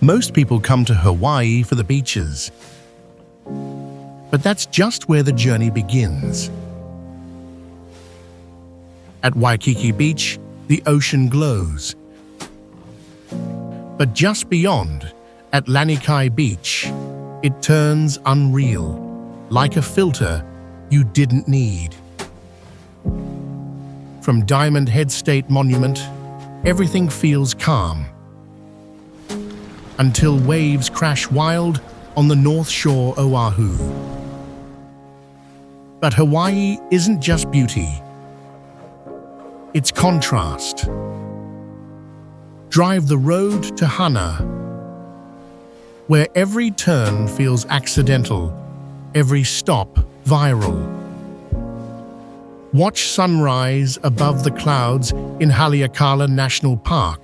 Most people come to Hawaii for the beaches, but that's just where the journey begins. At Waikiki Beach, the ocean glows. But just beyond, at Lanikai Beach, it turns unreal, like a filter you didn't need. From Diamond Head State Monument, everything feels calm, until waves crash wild on the North Shore Oahu. But Hawaii isn't just beauty, it's contrast. Drive the road to Hana, where every turn feels accidental, every stop viral. Watch sunrise above the clouds in Haleakalā National Park.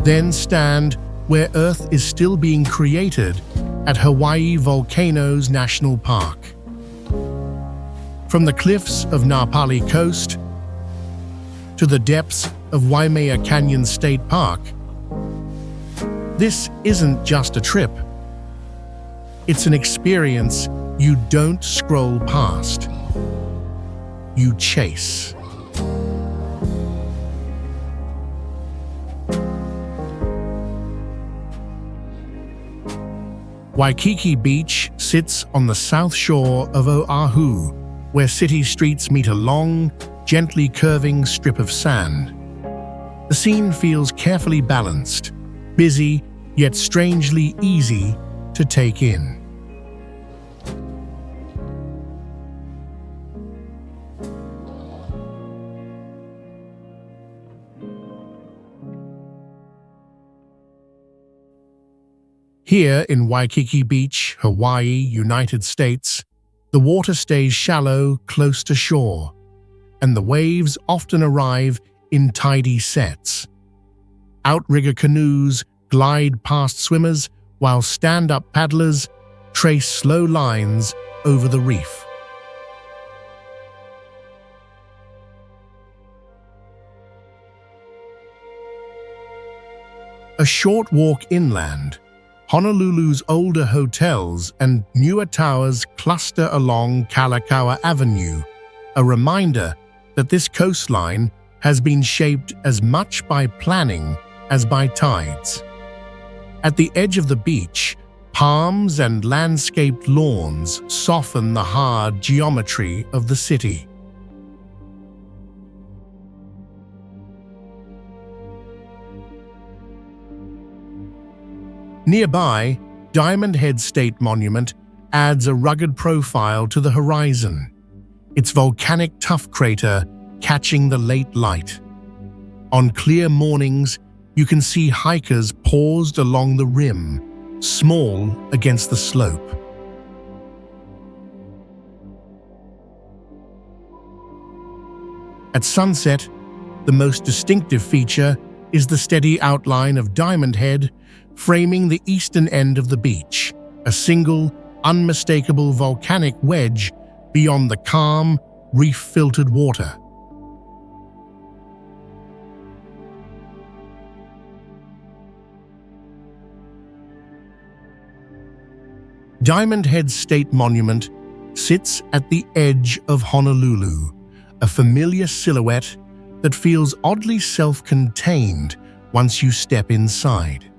Then stand where Earth is still being created at Hawaii Volcanoes National Park. From the cliffs of Nā Pali Coast to the depths of Waimea Canyon State Park, this isn't just a trip. It's an experience you don't scroll past. You chase. Waikiki Beach sits on the south shore of Oahu, where city streets meet a long, gently curving strip of sand. The scene feels carefully balanced, busy yet strangely easy to take in. Here in Waikiki Beach, Hawaii, United States, the water stays shallow close to shore, and the waves often arrive in tidy sets. Outrigger canoes glide past swimmers, while stand-up paddlers trace slow lines over the reef. A short walk inland, Honolulu's older hotels and newer towers cluster along Kalakaua Avenue, a reminder that this coastline has been shaped as much by planning as by tides. At the edge of the beach, palms and landscaped lawns soften the hard geometry of the city. Nearby, Diamond Head State Monument adds a rugged profile to the horizon, its volcanic tuff crater catching the late light. On clear mornings, you can see hikers paused along the rim, small against the slope. At sunset, the most distinctive feature is the steady outline of Diamond Head framing the eastern end of the beach, a single, unmistakable volcanic wedge beyond the calm, reef-filtered water. Diamond Head State Monument sits at the edge of Honolulu, a familiar silhouette that feels oddly self-contained once you step inside.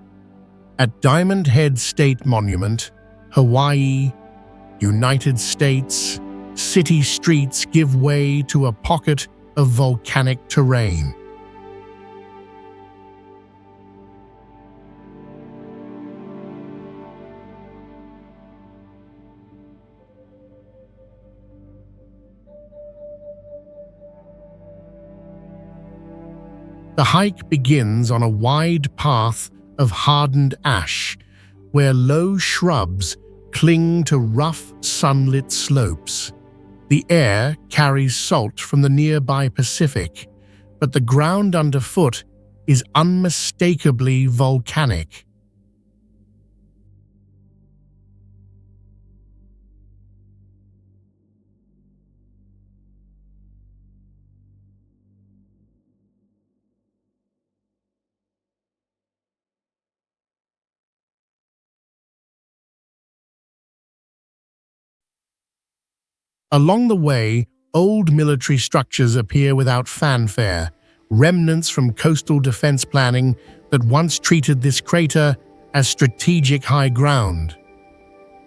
At Diamond Head State Monument, Hawaii, United States, city streets give way to a pocket of volcanic terrain. The hike begins on a wide path of hardened ash, where low shrubs cling to rough, sunlit slopes. The air carries salt from the nearby Pacific, but the ground underfoot is unmistakably volcanic. Along the way, old military structures appear without fanfare, remnants from coastal defense planning that once treated this crater as strategic high ground.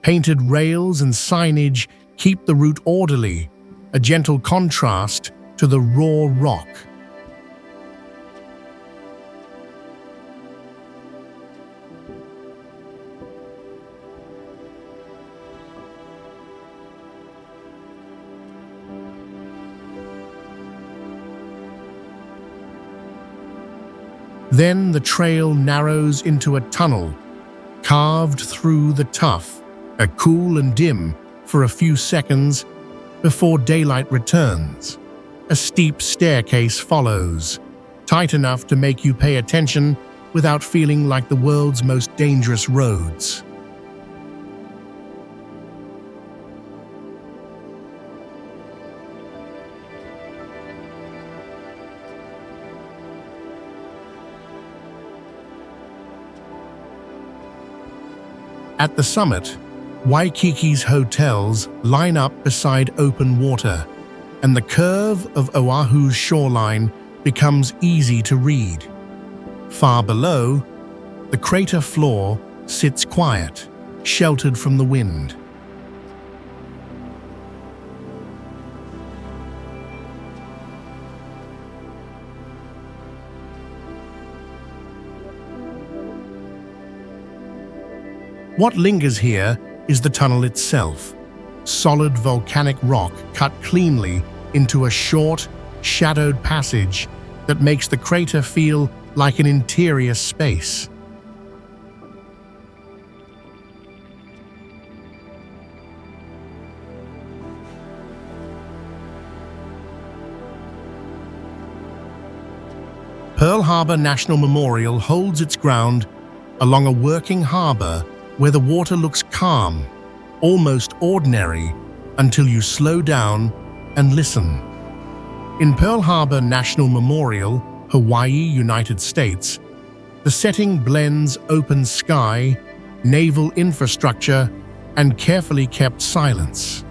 Painted rails and signage keep the route orderly, a gentle contrast to the raw rock. Then the trail narrows into a tunnel, carved through the tuff, cool and dim for a few seconds before daylight returns. A steep staircase follows, tight enough to make you pay attention without feeling like the world's most dangerous roads. At the summit, Waikiki's hotels line up beside open water, and the curve of Oahu's shoreline becomes easy to read. Far below, the crater floor sits quiet, sheltered from the wind. What lingers here is the tunnel itself, solid volcanic rock cut cleanly into a short, shadowed passage that makes the crater feel like an interior space. Pearl Harbor National Memorial holds its ground along a working harbor where the water looks calm, almost ordinary, until you slow down and listen. In Pearl Harbor National Memorial, Hawaii, United States, the setting blends open sky, naval infrastructure, and carefully kept silence.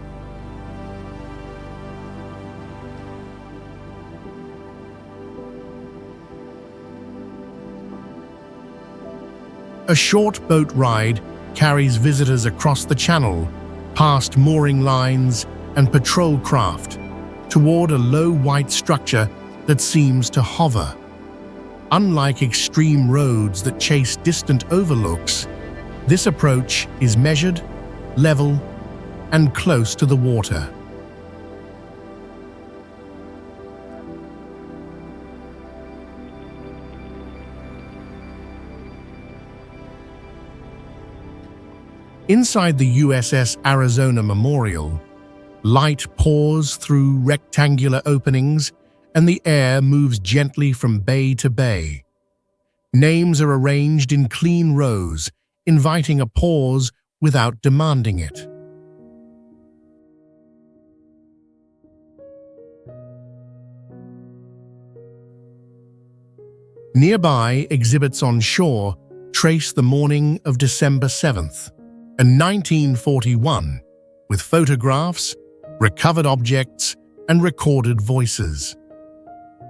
A short boat ride carries visitors across the channel, past mooring lines and patrol craft, toward a low white structure that seems to hover. Unlike extreme roads that chase distant overlooks, this approach is measured, level, and close to the water. Inside the USS Arizona Memorial, light pours through rectangular openings and the air moves gently from bay to bay. Names are arranged in clean rows, inviting a pause without demanding it. Nearby, exhibits on shore trace the morning of December 7th. In 1941, with photographs, recovered objects, and recorded voices.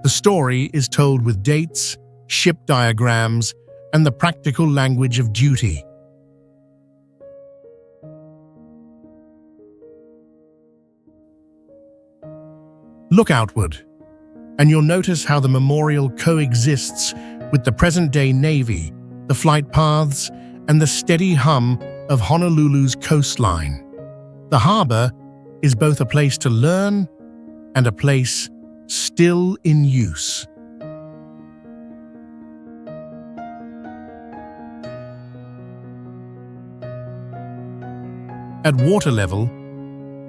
The story is told with dates, ship diagrams, and the practical language of duty. Look outward, and you'll notice how the memorial coexists with the present-day Navy, the flight paths, and the steady hum of Honolulu's coastline. The harbor is both a place to learn and a place still in use. At water level,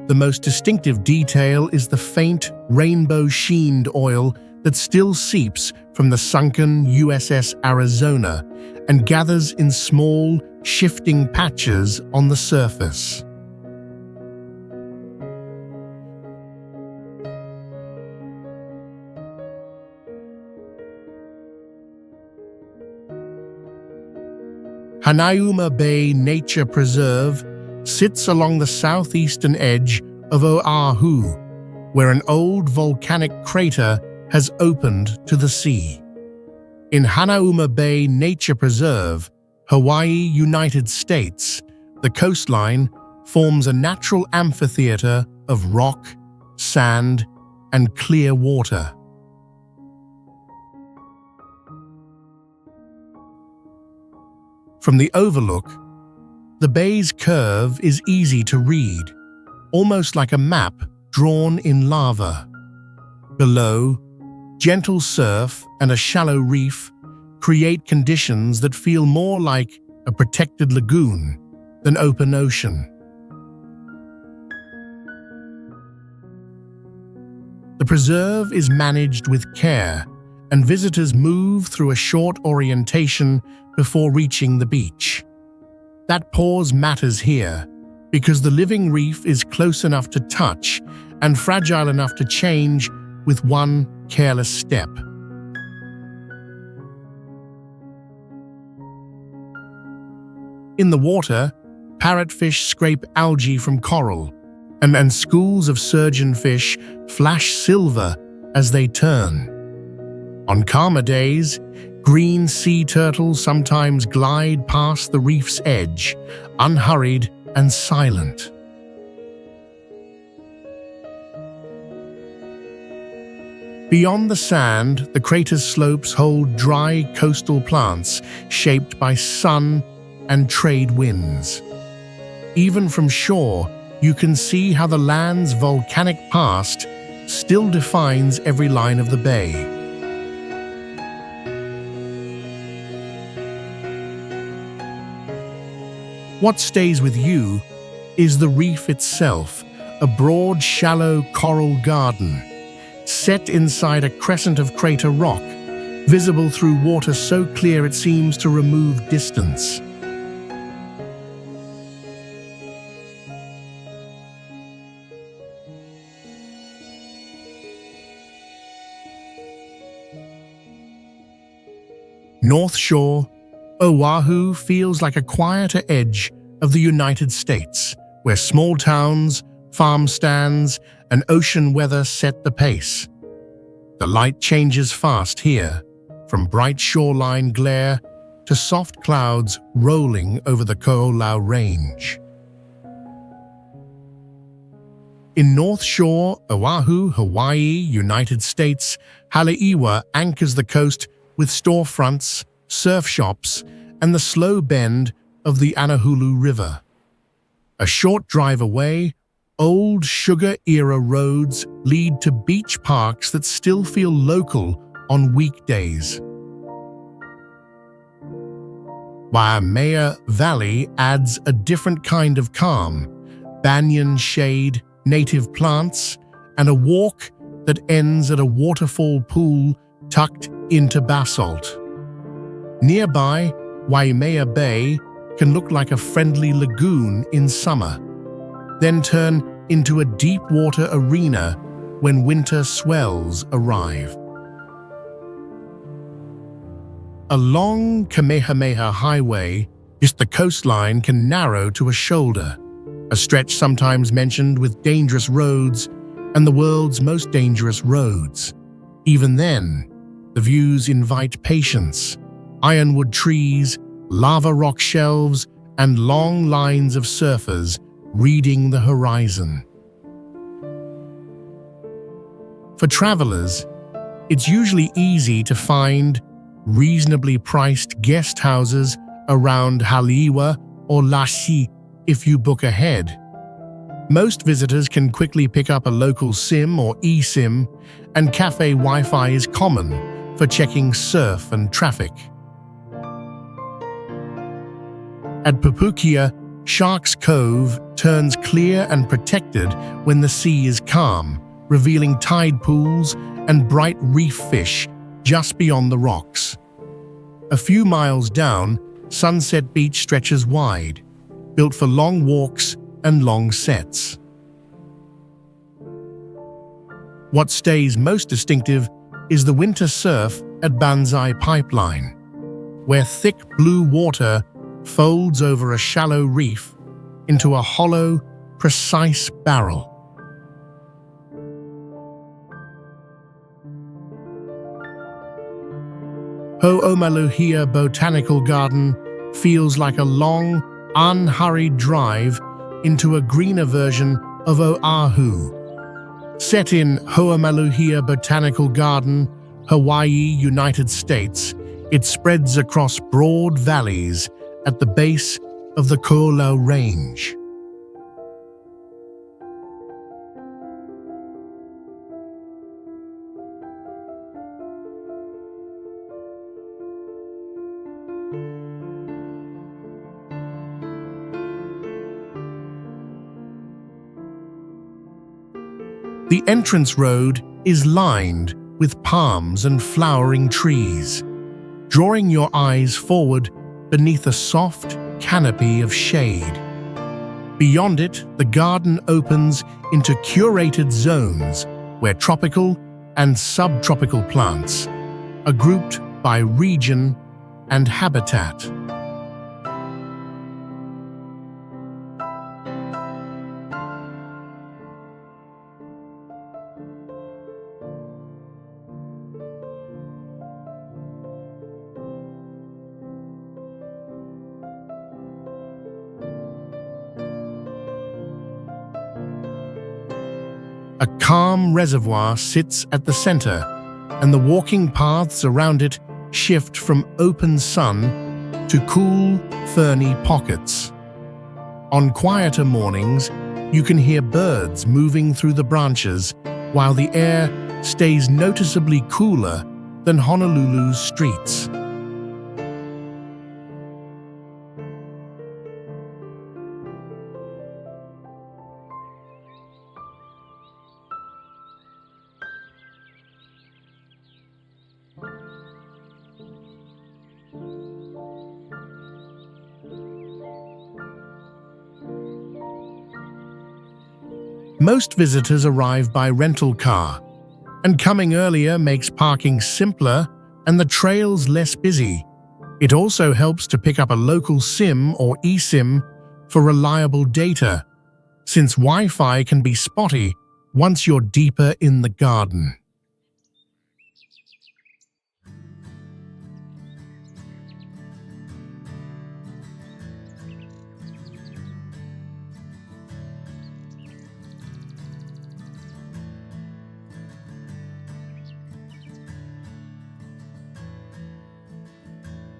the most distinctive detail is the faint rainbow-sheened oil that still seeps from the sunken USS Arizona and gathers in small, shifting patches on the surface. Hanauma Bay Nature Preserve sits along the southeastern edge of Oahu, where an old volcanic crater has opened to the sea. In Hanauma Bay Nature Preserve, Hawaii, United States, the coastline forms a natural amphitheater of rock, sand, and clear water. From the overlook, the bay's curve is easy to read, almost like a map drawn in lava. Below, gentle surf and a shallow reef create conditions that feel more like a protected lagoon than open ocean. The preserve is managed with care, and visitors move through a short orientation before reaching the beach. That pause matters here, because the living reef is close enough to touch and fragile enough to change with one careless step. In the water, parrotfish scrape algae from coral, and schools of surgeonfish flash silver as they turn. On calmer days, green sea turtles sometimes glide past the reef's edge, unhurried and silent. Beyond the sand, the crater's slopes hold dry coastal plants shaped by sun and trade winds. Even from shore, you can see how the land's volcanic past still defines every line of the bay. What stays with you is the reef itself, a broad, shallow coral garden, set inside a crescent of crater rock, visible through water so clear it seems to remove distance. North Shore, Oahu feels like a quieter edge of the United States, where small towns, farm stands, and ocean weather set the pace. The light changes fast here, from bright shoreline glare to soft clouds rolling over the Koʻolau Range. In North Shore, Oahu, Hawaii, United States, Haleakalā anchors the coast with storefronts, surf shops, and the slow bend of the Anahulu River. A short drive away, old sugar-era roads lead to beach parks that still feel local on weekdays. Waimea Valley adds a different kind of calm, banyan shade, native plants, and a walk that ends at a waterfall pool tucked into basalt. Nearby, Waimea Bay can look like a friendly lagoon in summer, then turn into a deep-water arena when winter swells arrive. A long Kamehameha highway, just the coastline can narrow to a shoulder, a stretch sometimes mentioned with dangerous roads and the world's most dangerous roads. Even then, the views invite patience. Ironwood trees, lava rock shelves, and long lines of surfers reading the horizon. For travelers, it's usually easy to find reasonably priced guest houses around Haleakalā or Lahaina if you book ahead. Most visitors can quickly pick up a local SIM or eSIM, and cafe Wi-Fi is common for checking surf and traffic. At Pupukia, Shark's Cove turns clear and protected when the sea is calm, revealing tide pools and bright reef fish just beyond the rocks. A few miles down, Sunset Beach stretches wide, built for long walks and long sets. What stays most distinctive is the winter surf at Banzai Pipeline, where thick blue water folds over a shallow reef into a hollow, precise barrel. Ho'omaluhia Botanical Garden feels like a long, unhurried drive into a greener version of Oahu. Set in Ho'omaluhia Botanical Garden, Hawaii, United States, it spreads across broad valleys at the base of the Koʻolau Range. The entrance road is lined with palms and flowering trees, drawing your eyes forward beneath a soft canopy of shade. Beyond it, the garden opens into curated zones where tropical and subtropical plants are grouped by region and habitat. A calm reservoir sits at the center, and the walking paths around it shift from open sun to cool, ferny pockets. On quieter mornings, you can hear birds moving through the branches, while the air stays noticeably cooler than Honolulu's streets. Most visitors arrive by rental car, and coming earlier makes parking simpler and the trails less busy. It also helps to pick up a local SIM or eSIM for reliable data, since Wi-Fi can be spotty once you're deeper in the garden.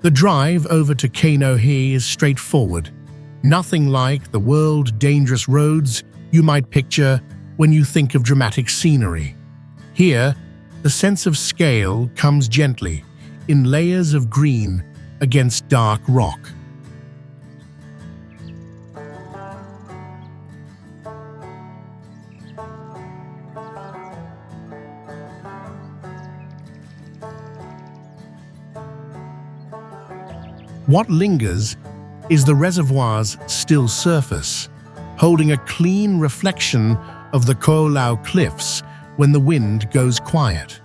The drive over to Kainohi is straightforward, nothing like the world-dangerous roads you might picture when you think of dramatic scenery. Here, the sense of scale comes gently, in layers of green against dark rock. What lingers is the reservoir's still surface, holding a clean reflection of the Koʻolau cliffs when the wind goes quiet.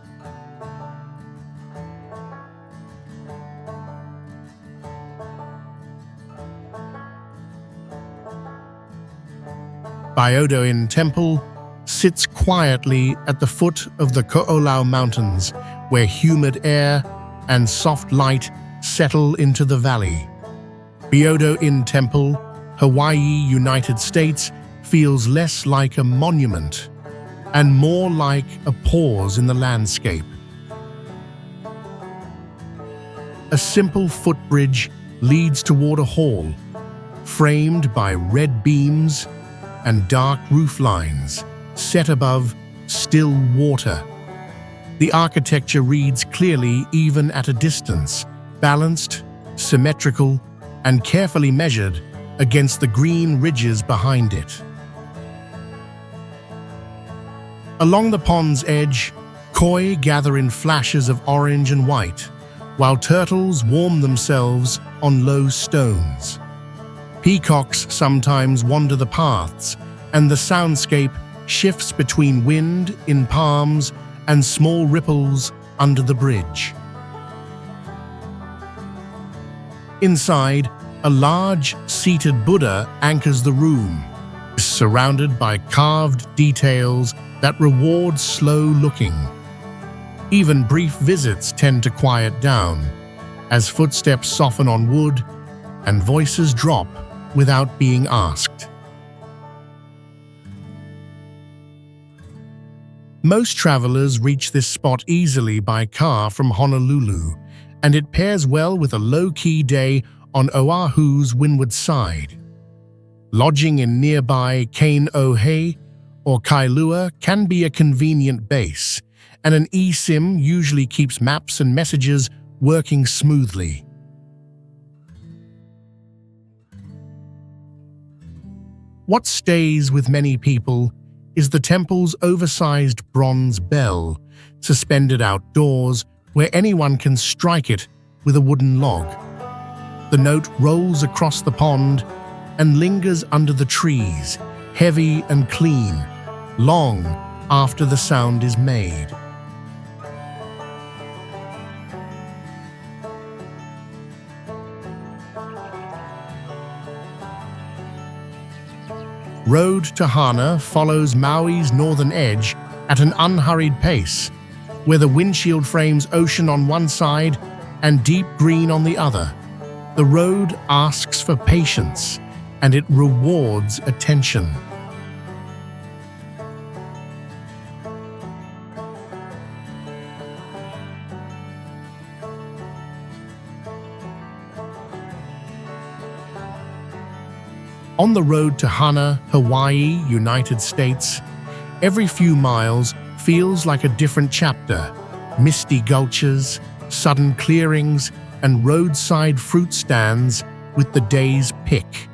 Byodo-In Temple sits quietly at the foot of the Koʻolau Mountains, where humid air and soft light settle into the valley. Byodo-In Temple, Hawaii, United States, feels less like a monument and more like a pause in the landscape. A simple footbridge leads toward a hall, framed by red beams and dark roof lines, set above still water. The architecture reads clearly even at a distance, balanced, symmetrical, and carefully measured against the green ridges behind it. Along the pond's edge, koi gather in flashes of orange and white, while turtles warm themselves on low stones. Peacocks sometimes wander the paths, and the soundscape shifts between wind in palms and small ripples under the bridge. Inside, a large, seated Buddha anchors the room, surrounded by carved details that reward slow looking. Even brief visits tend to quiet down, as footsteps soften on wood and voices drop without being asked. Most travelers reach this spot easily by car from Honolulu, and it pairs well with a low-key day on Oahu's windward side. Lodging in nearby Kainʻohe or Kailua can be a convenient base, and an eSIM usually keeps maps and messages working smoothly. What stays with many people is the temple's oversized bronze bell, suspended outdoors where anyone can strike it with a wooden log. The note rolls across the pond and lingers under the trees, heavy and clean, long after the sound is made. Road to Hana follows Maui's northern edge at an unhurried pace, where the windshield frames ocean on one side and deep green on the other. The road asks for patience, and it rewards attention. On the road to Hana, Hawaii, United States, every few miles feels like a different chapter. Misty gulches, sudden clearings, and roadside fruit stands with the day's pick.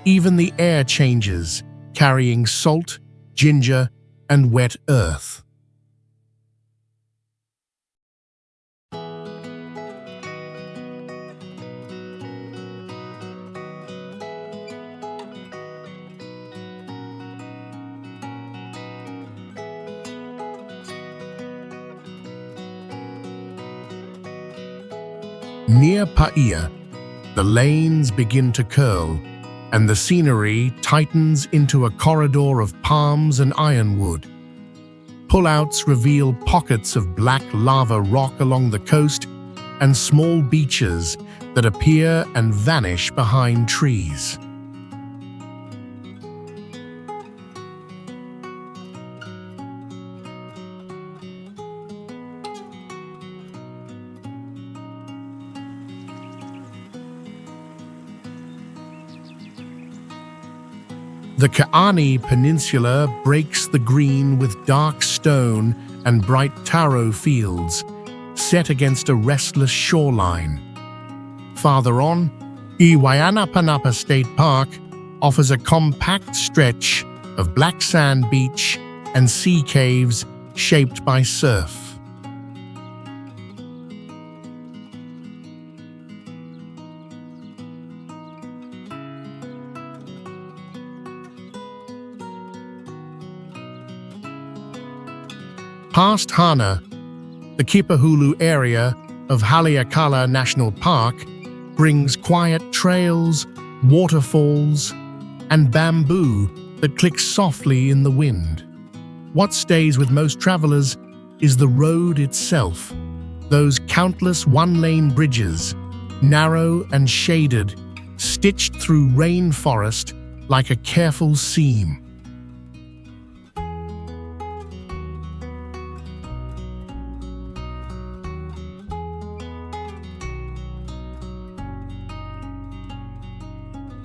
Even the air changes, carrying salt, ginger, and wet earth. Near Paia, the lanes begin to curl, and the scenery tightens into a corridor of palms and ironwood. Pullouts reveal pockets of black lava rock along the coast and small beaches that appear and vanish behind trees. The Kaanapali Peninsula breaks the green with dark stone and bright taro fields, set against a restless shoreline. Farther on, Waianapanapa State Park offers a compact stretch of black sand beach and sea caves shaped by surf. Past Hana, the Kipahulu area of Haleakalā National Park brings quiet trails, waterfalls, and bamboo that clicks softly in the wind. What stays with most travelers is the road itself, those countless one-lane bridges, narrow and shaded, stitched through rainforest like a careful seam.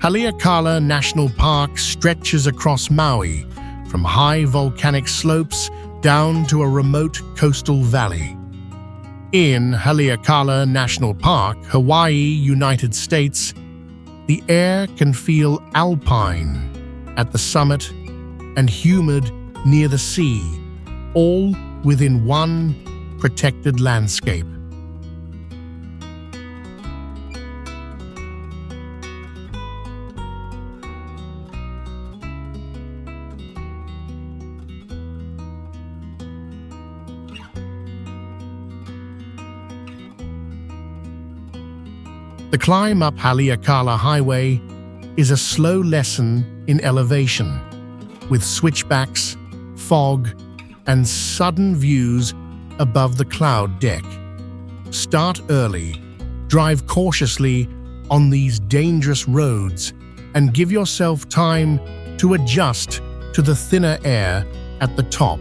Haleakalā National Park stretches across Maui, from high volcanic slopes down to a remote coastal valley. In Haleakalā National Park, Hawaii, United States, the air can feel alpine at the summit and humid near the sea, all within one protected landscape. The climb up Haleakalā Highway is a slow lesson in elevation, with switchbacks, fog, and sudden views above the cloud deck. Start early, Drive cautiously on these dangerous roads and give yourself time to adjust to the thinner air at the top.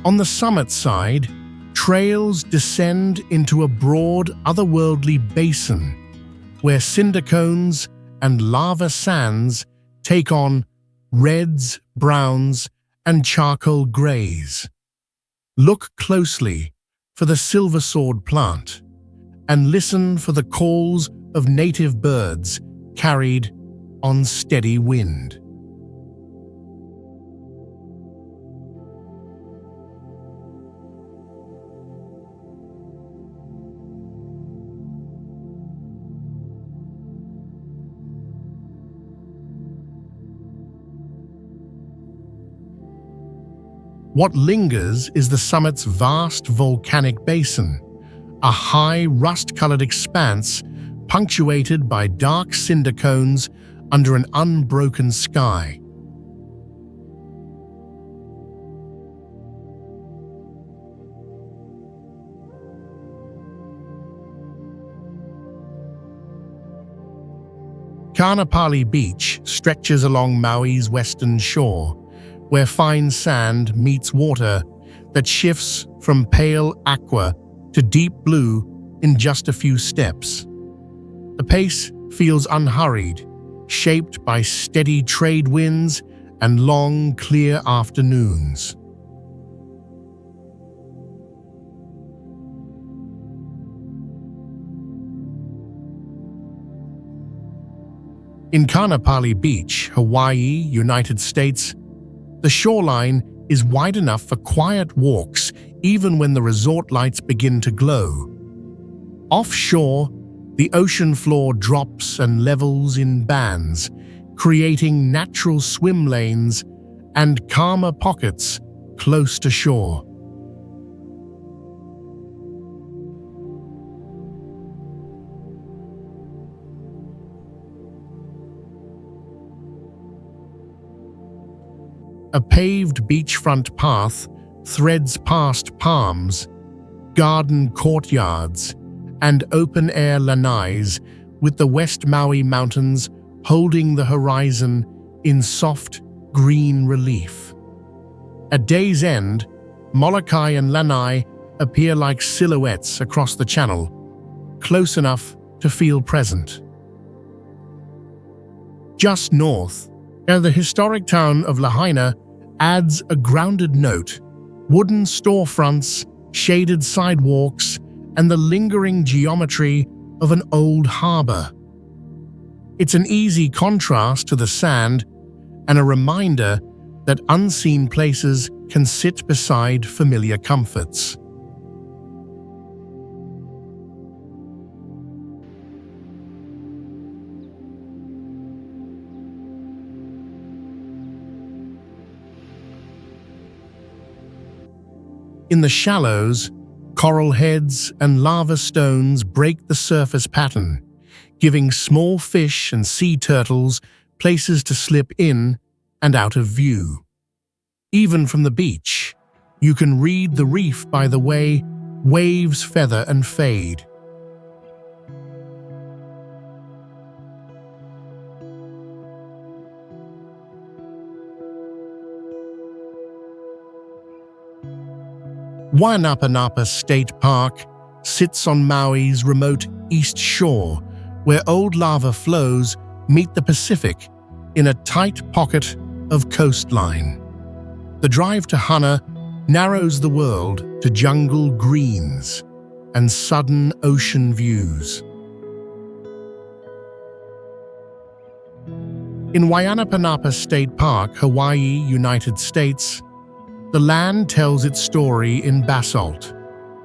On the summit side, trails descend into a broad, otherworldly basin where cinder cones and lava sands take on reds, browns, and charcoal grays. Look closely for the silver sword plant and listen for the calls of native birds carried on steady wind. What lingers is the summit's vast volcanic basin, a high rust-colored expanse punctuated by dark cinder cones under an unbroken sky. Kaanapali Beach stretches along Maui's western shore, where fine sand meets water that shifts from pale aqua to deep blue in just a few steps. The pace feels unhurried, shaped by steady trade winds and long, clear afternoons. In Kaanapali Beach, Hawaii, United States, the shoreline is wide enough for quiet walks even when the resort lights begin to glow. Offshore, the ocean floor drops and levels in bands, creating natural swim lanes and calmer pockets close to shore. A paved beachfront path threads past palms, garden courtyards, and open-air lanais, with the West Maui Mountains holding the horizon in soft, green relief. At day's end, Molokai and Lanai appear like silhouettes across the channel, close enough to feel present. Just north, the historic town of Lahaina adds a grounded note: wooden storefronts, shaded sidewalks, and the lingering geometry of an old harbor. It's an easy contrast to the sand and a reminder that unseen places can sit beside familiar comforts. In the shallows, coral heads and lava stones break the surface pattern, giving small fish and sea turtles places to slip in and out of view. Even from the beach, you can read the reef by the way waves feather and fade. Waianapanapa State Park sits on Maui's remote east shore, where old lava flows meet the Pacific in a tight pocket of coastline. The drive to Hana narrows the world to jungle greens and sudden ocean views. In Waianapanapa State Park, Hawaii, United States, the land tells its story in basalt,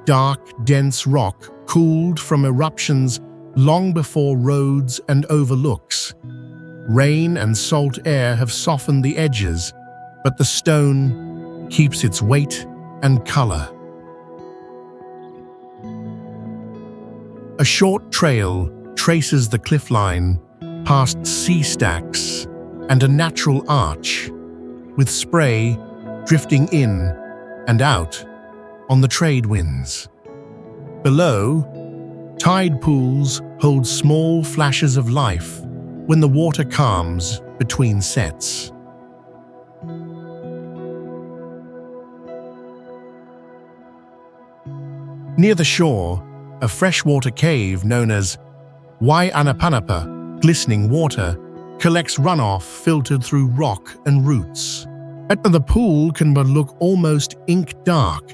dark, dense rock cooled from eruptions long before roads and overlooks. Rain and salt air have softened the edges, but the stone keeps its weight and color. A short trail traces the cliffline past sea stacks and a natural arch, with spray drifting in and out on the trade winds. Below, tide pools hold small flashes of life when the water calms between sets. Near the shore, a freshwater cave known as Waianapanapa, glistening water, collects runoff filtered through rock and roots. The pool can look almost ink dark,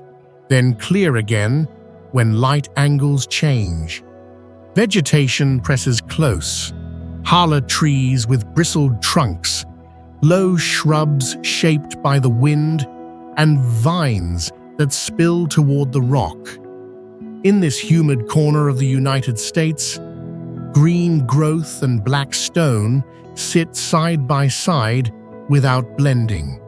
then clear again when light angles change. Vegetation presses close, hala trees with bristled trunks, low shrubs shaped by the wind, and vines that spill toward the rock. In this humid corner of the United States, green growth and black stone sit side by side without blending.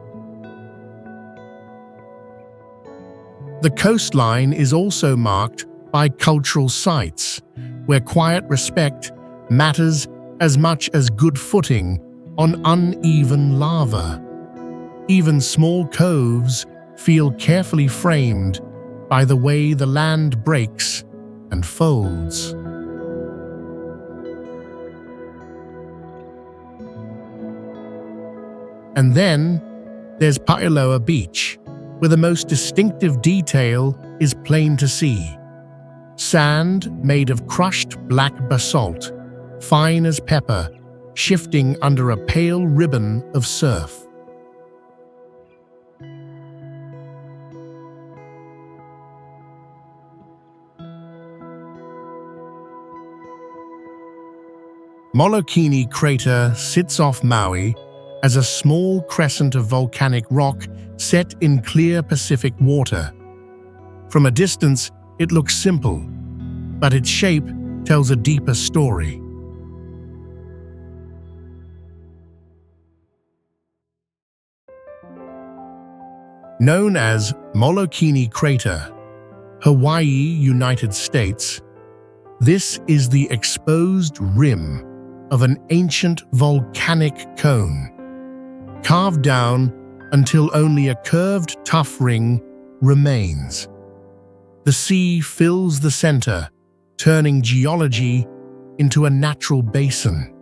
The coastline is also marked by cultural sites, where quiet respect matters as much as good footing on uneven lava. Even small coves feel carefully framed by the way the land breaks and folds. And then there's Paʻiloa Beach, where the most distinctive detail is plain to see. Sand made of crushed black basalt, fine as pepper, shifting under a pale ribbon of surf. Molokini crater sits off Maui as a small crescent of volcanic rock set in clear Pacific water. From a distance, it looks simple, but its shape tells a deeper story. Known as Molokini Crater, Hawaii, United States, this is the exposed rim of an ancient volcanic cone, carved down until only a curved tuff ring remains. The sea fills the center, turning geology into a natural basin.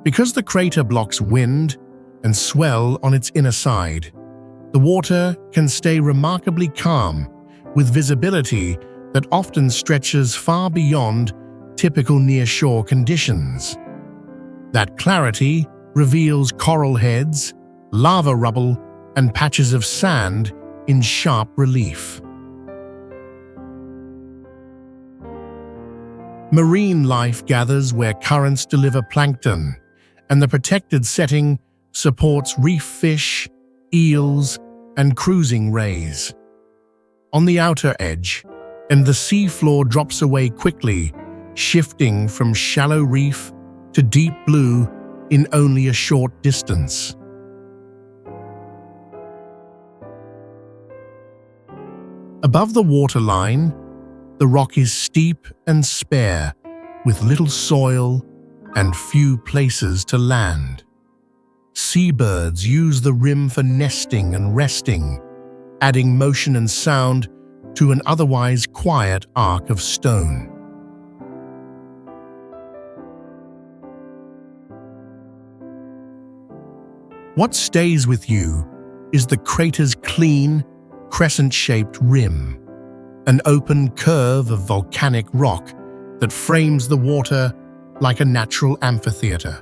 Because the crater blocks wind and swell on its inner side, the water can stay remarkably calm, with visibility that often stretches far beyond typical near-shore conditions. That clarity reveals coral heads, lava rubble, and patches of sand in sharp relief. Marine life gathers where currents deliver plankton, and the protected setting supports reef fish, eels, and cruising rays. On the outer edge, and the seafloor drops away quickly, shifting from shallow reef to deep blue in only a short distance. Above the waterline, the rock is steep and spare, with little soil and few places to land. Seabirds use the rim for nesting and resting, adding motion and sound to an otherwise quiet arc of stone. What stays with you is the crater's clean, crescent-shaped rim, an open curve of volcanic rock that frames the water like a natural amphitheater.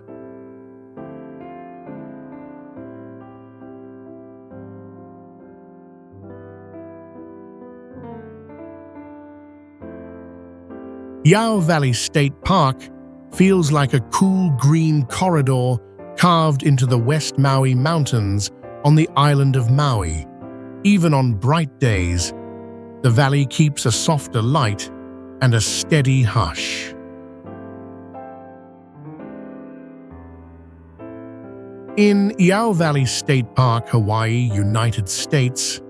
Yao Valley State Park feels like a cool green corridor carved into the West Maui Mountains on the island of Maui. Even on bright days, the valley keeps a softer light and a steady hush. In Iao Valley State Park, Hawaii, United States,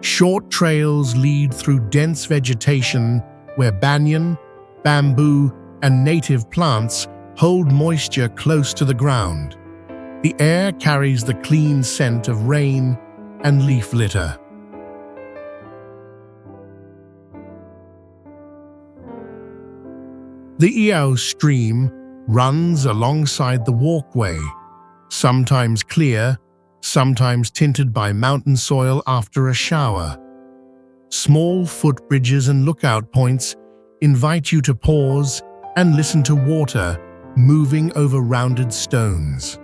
short trails lead through dense vegetation where banyan, bamboo, and native plants hold moisture close to the ground. The air carries the clean scent of rain and leaf litter. The Iao stream runs alongside the walkway, sometimes clear, sometimes tinted by mountain soil after a shower. Small footbridges and lookout points invite you to pause and listen to water moving over rounded stones.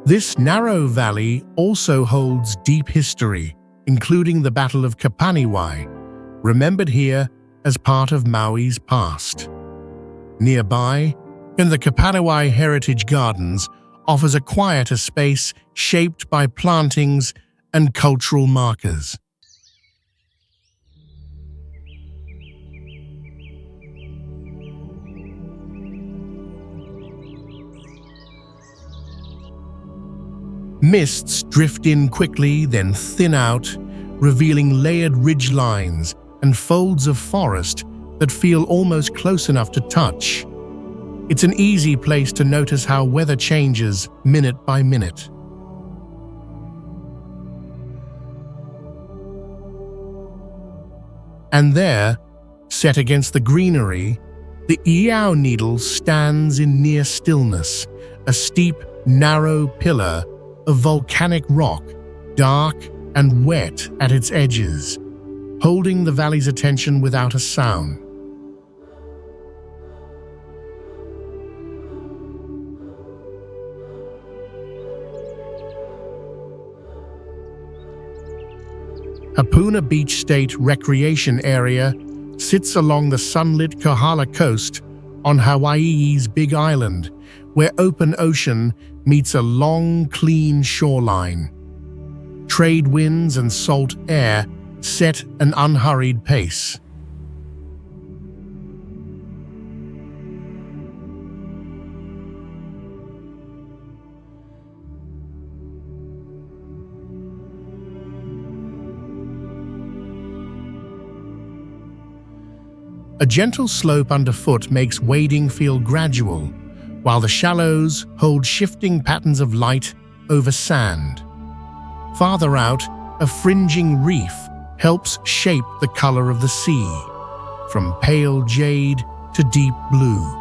This narrow valley also holds deep history, including the Battle of Kapaniwai, remembered here as part of Maui's past. Nearby, in the Kapaniwai Heritage Gardens, offers a quieter space shaped by plantings and cultural markers. Mists drift in quickly, then thin out, revealing layered ridge lines and folds of forest that feel almost close enough to touch. It's an easy place to notice how weather changes minute by minute. And there, set against the greenery, the Iao Needle stands in near stillness, a steep, narrow pillar of volcanic rock, dark and wet at its edges, holding the valley's attention without a sound. Hapuna Beach State Recreation Area sits along the sunlit Kohala coast on Hawaii's Big Island, where open ocean meets a long, clean shoreline. Trade winds and salt air set an unhurried pace. A gentle slope underfoot makes wading feel gradual, while the shallows hold shifting patterns of light over sand. Farther out, a fringing reef helps shape the color of the sea, from pale jade to deep blue.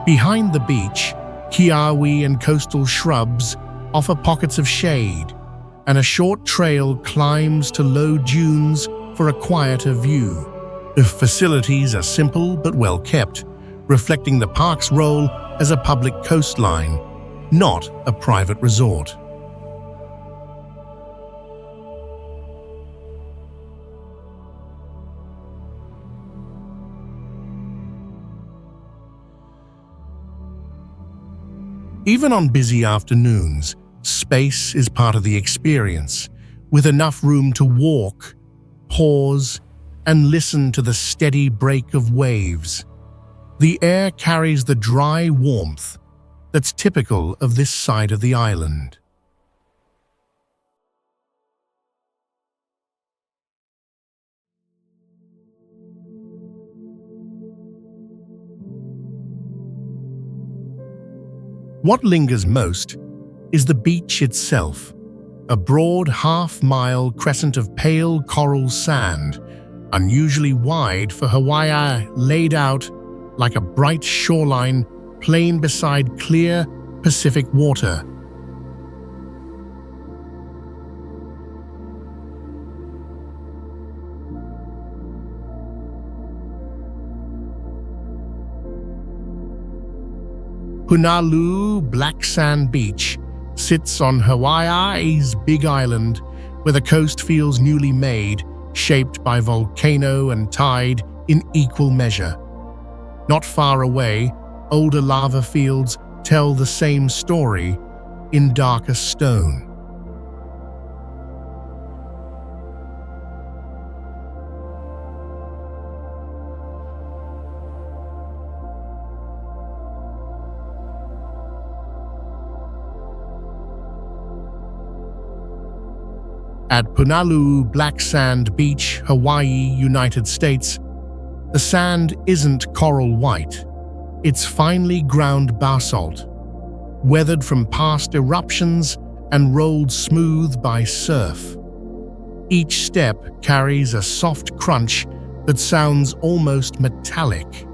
Behind the beach, kiawe and coastal shrubs offer pockets of shade, and a short trail climbs to low dunes for a quieter view. The facilities are simple but well kept, reflecting the park's role as a public coastline, not a private resort. Even on busy afternoons, space is part of the experience, with enough room to walk, pause, and listen to the steady break of waves. The air carries the dry warmth that's typical of this side of the island. What lingers most is the beach itself, a broad half-mile crescent of pale coral sand, unusually wide for Hawaii, laid out like a bright shoreline plain beside clear Pacific water. Punaluʻu Black Sand Beach sits on Hawaii's Big Island, where the coast feels newly made, shaped by volcano and tide in equal measure. Not far away, older lava fields tell the same story in darker stone. At Punaluʻu Black Sand Beach, Hawaii, United States, the sand isn't coral white. It's finely ground basalt, weathered from past eruptions and rolled smooth by surf. Each step carries a soft crunch that sounds almost metallic.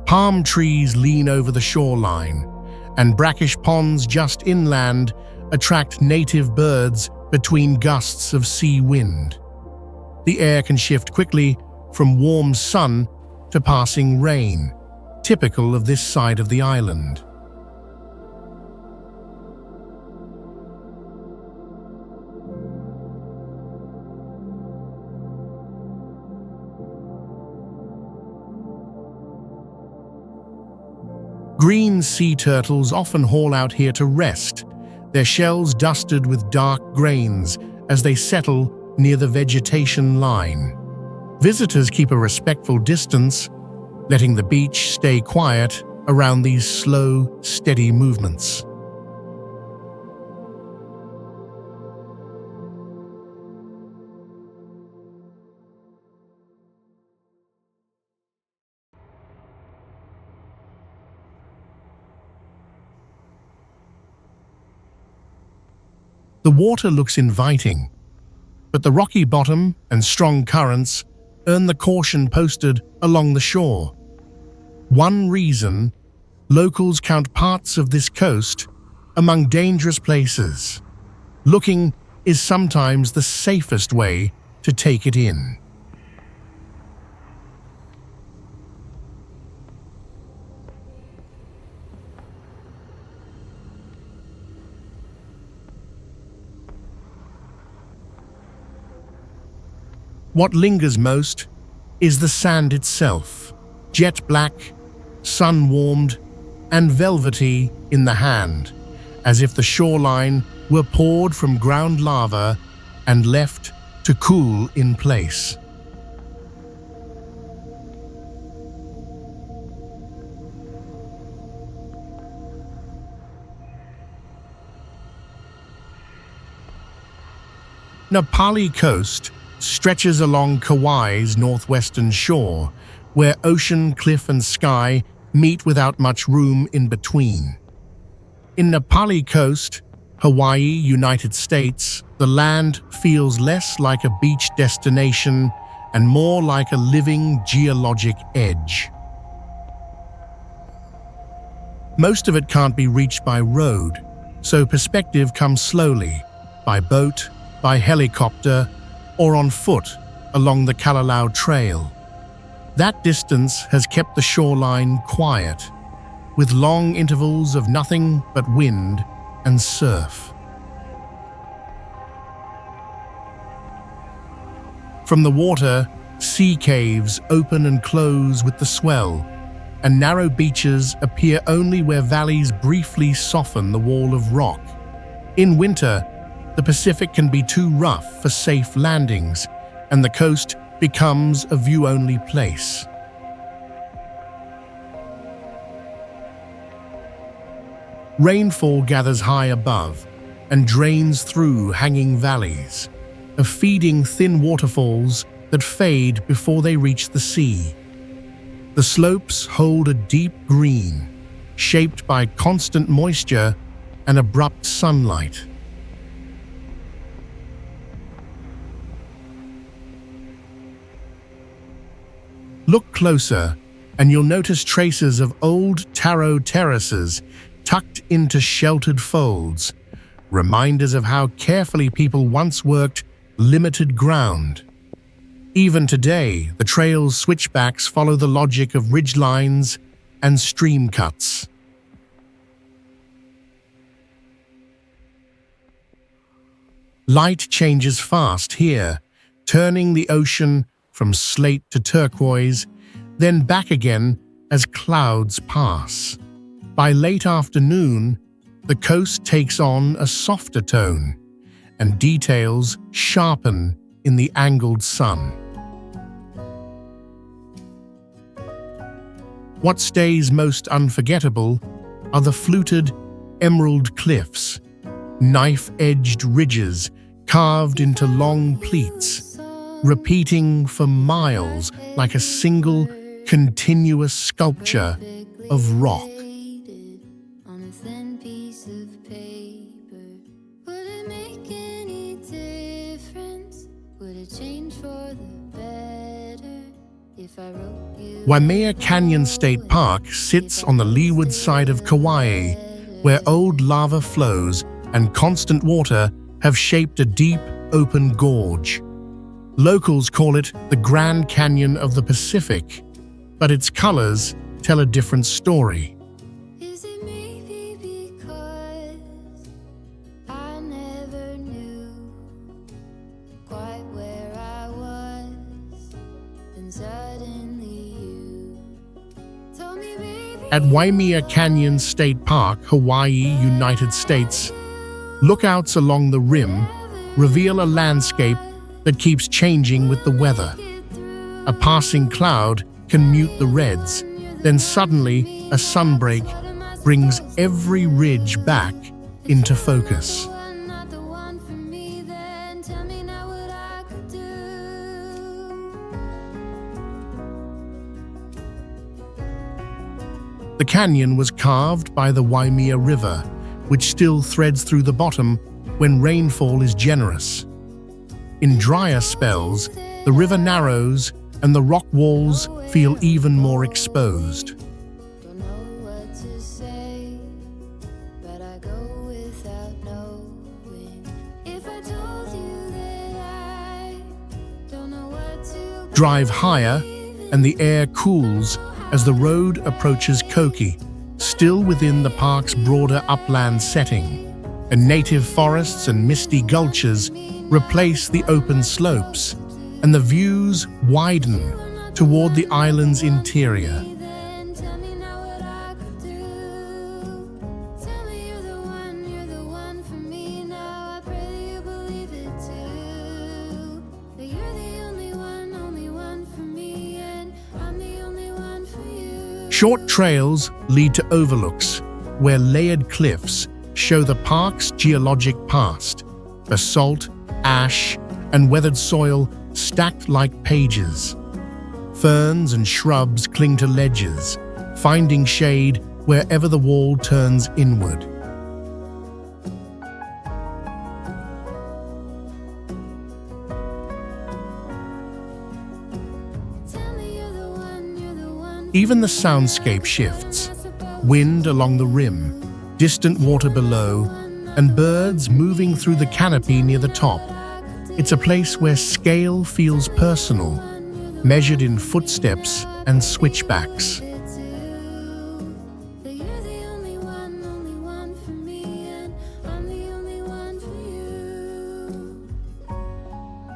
Palm trees lean over the shoreline, and brackish ponds just inland attract native birds between gusts of sea wind. The air can shift quickly from warm sun to passing rain, typical of this side of the island. Green sea turtles often haul out here to rest, their shells dusted with dark grains as they settle near the vegetation line. Visitors keep a respectful distance, letting the beach stay quiet around these slow, steady movements. The water looks inviting, but the rocky bottom and strong currents earn the caution posted along the shore. One reason locals count parts of this coast among dangerous places. Looking is sometimes the safest way to take it in. What lingers most is the sand itself, jet black, sun-warmed, and velvety in the hand, as if the shoreline were poured from ground lava and left to cool in place. Nā Pali Coast stretches along Kauai's northwestern shore, where ocean, cliff, and sky meet without much room in between. In Nā Pali Coast, Hawaii, United States, the land feels less like a beach destination and more like a living geologic edge. Most of it can't be reached by road, so perspective comes slowly, by boat, by helicopter, or on foot along the Kalalau Trail. That distance has kept the shoreline quiet, with long intervals of nothing but wind and surf. From the water, sea caves open and close with the swell, and narrow beaches appear only where valleys briefly soften the wall of rock. In winter, the Pacific can be too rough for safe landings, and the coast becomes a view-only place. Rainfall gathers high above and drains through hanging valleys, feeding thin waterfalls that fade before they reach the sea. The slopes hold a deep green, shaped by constant moisture and abrupt sunlight. Look closer, and you'll notice traces of old taro terraces tucked into sheltered folds, reminders of how carefully people once worked limited ground. Even today, the trail's switchbacks follow the logic of ridgelines and stream cuts. Light changes fast here, turning the ocean from slate to turquoise, then back again as clouds pass. By late afternoon, the coast takes on a softer tone, and details sharpen in the angled sun. What stays most unforgettable are the fluted emerald cliffs, knife-edged ridges carved into long pleats, repeating for miles like a single continuous sculpture of rock. Waimea Canyon State Park sits on the leeward side of Kauai, where old lava flows and constant water have shaped a deep, open gorge. Locals call it the Grand Canyon of the Pacific, but its colors tell a different story. Is it maybe because I never knew quite where I was, then suddenly you told me, baby. At Waimea Canyon State Park, Hawaii, United States, lookouts along the rim reveal a landscape that keeps changing with the weather. A passing cloud can mute the reds, then suddenly a sunbreak brings every ridge back into focus. The canyon was carved by the Waimea River, which still threads through the bottom when rainfall is generous. In drier spells, the river narrows and the rock walls feel even more exposed. Don't know what to say, but I go without knowing. If I told you that I don't know what to Drive higher and the air cools as the road approaches Kokeʻe, still within the park's broader upland setting, and native forests and misty gulches replace the open slopes, and the views widen toward the island's interior. then tell me now what I could do. Tell me you're the one for me now. I pray that you believe it too. That you're the only one for me, and I'm the only one for you. Short trails lead to overlooks, where layered cliffs show the park's geologic past, basalt, ash, and weathered soil stacked like pages. Ferns and shrubs cling to ledges, finding shade wherever the wall turns inward. Tell me you're the one. Even the soundscape shifts. Wind along the rim, distant water below, and birds moving through the canopy near the top. It's a place where scale feels personal, measured in footsteps and switchbacks. That you're the only one for me, and I'm the only one for you.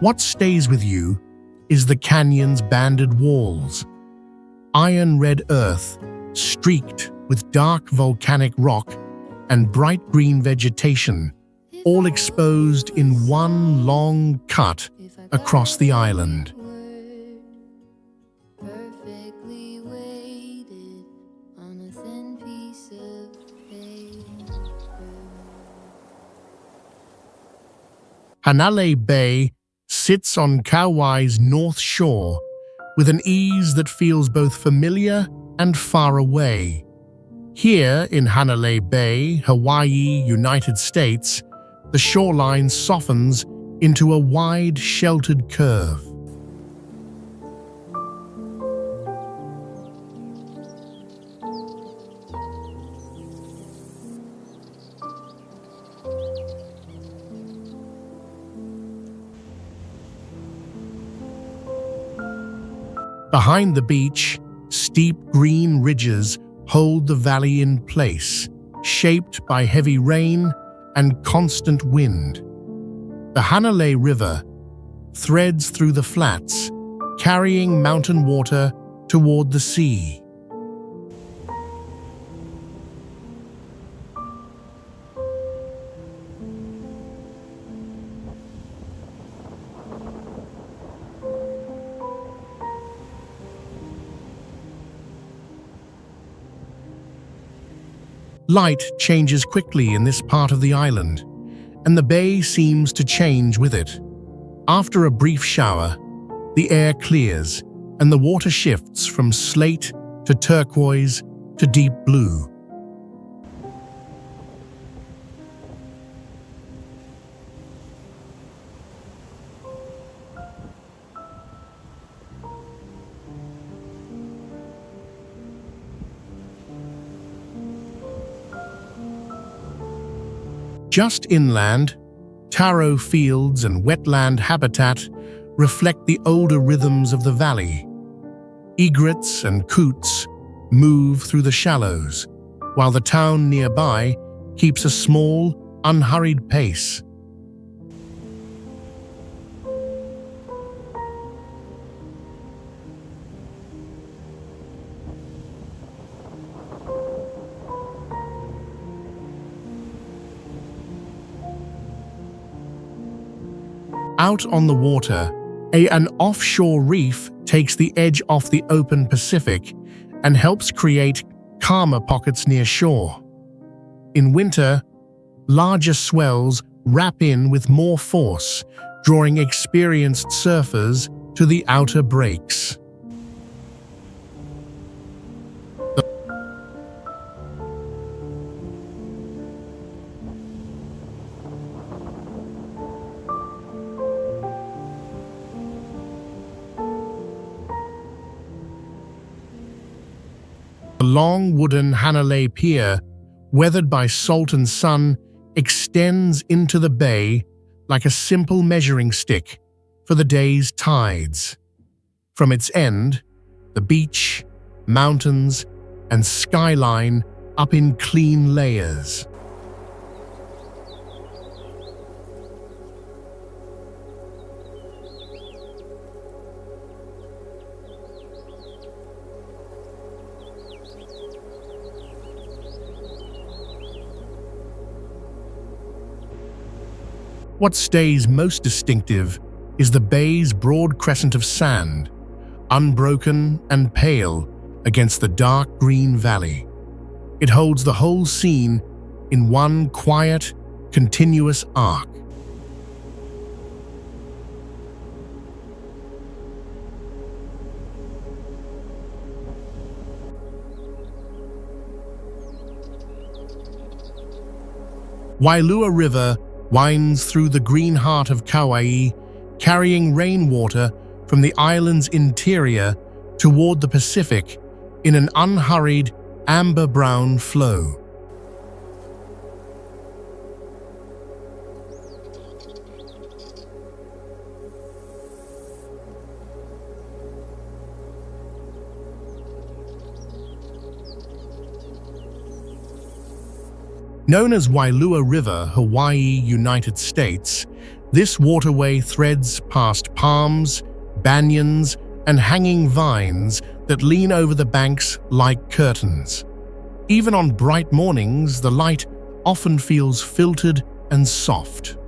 What stays with you is the canyon's banded walls. Iron red earth, streaked with dark volcanic rock and bright green vegetation, all exposed in one long cut across the island. Perfectly weighted on a thin piece of paper. Hanalei Bay sits on Kauai's north shore with an ease that feels both familiar and far away. Here in Hanalei Bay, Hawaii, United States, the shoreline softens into a wide, sheltered curve. Behind the beach, steep green ridges hold the valley in place, shaped by heavy rain and constant wind. The Hanalei River threads through the flats, carrying mountain water toward the sea. Light changes quickly in this part of the island, and the bay seems to change with it. After a brief shower, the air clears and the water shifts from slate to turquoise to deep blue. Just inland, taro fields and wetland habitat reflect the older rhythms of the valley. Egrets and coots move through the shallows, while the town nearby keeps a small, unhurried pace. Out on the water, an offshore reef takes the edge off the open Pacific and helps create calmer pockets near shore. In winter, larger swells wrap in with more force, drawing experienced surfers to the outer breaks. The long wooden Hanalei pier, weathered by salt and sun, extends into the bay like a simple measuring stick for the day's tides. From its end, the beach, mountains, and skyline up in clean layers. What stays most distinctive is the bay's broad crescent of sand, unbroken and pale against the dark green valley. It holds the whole scene in one quiet, continuous arc. Wailua River winds through the green heart of Kauai, carrying rainwater from the island's interior toward the Pacific in an unhurried, amber-brown flow. Known as Wailua River, Hawaii, United States, this waterway threads past palms, banyans, and hanging vines that lean over the banks like curtains. Even on bright mornings, the light often feels filtered and soft.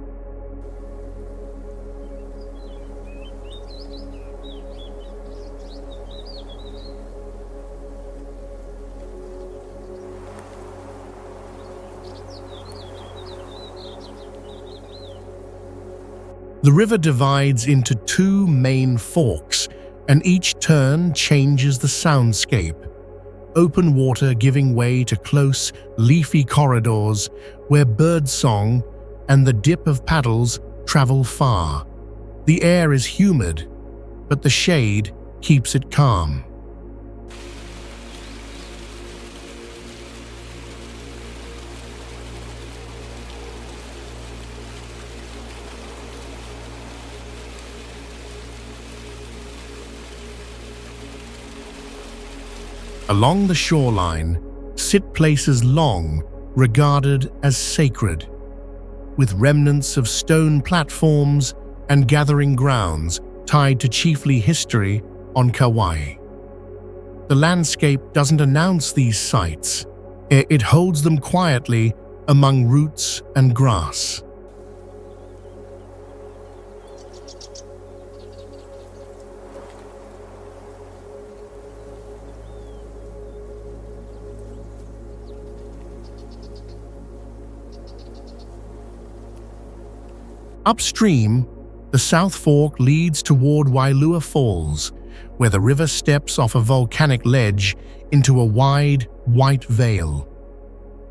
The river divides into two main forks, and each turn changes the soundscape. Open water giving way to close, leafy corridors where birdsong and the dip of paddles travel far. The air is humid, but the shade keeps it calm. Along the shoreline sit places long regarded as sacred, with remnants of stone platforms and gathering grounds tied to chiefly history on Kauai. The landscape doesn't announce these sites. It holds them quietly among roots and grass. Upstream, the South Fork leads toward Wailua Falls, where the river steps off a volcanic ledge into a wide, white vale.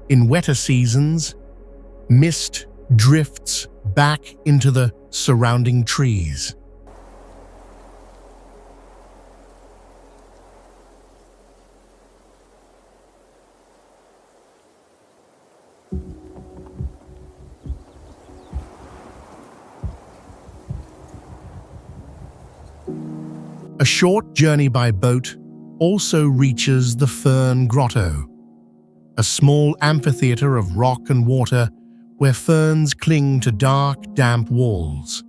In wetter seasons, mist drifts back into the surrounding trees. A short journey by boat also reaches the Fern Grotto, a small amphitheater of rock and water where ferns cling to dark, damp walls.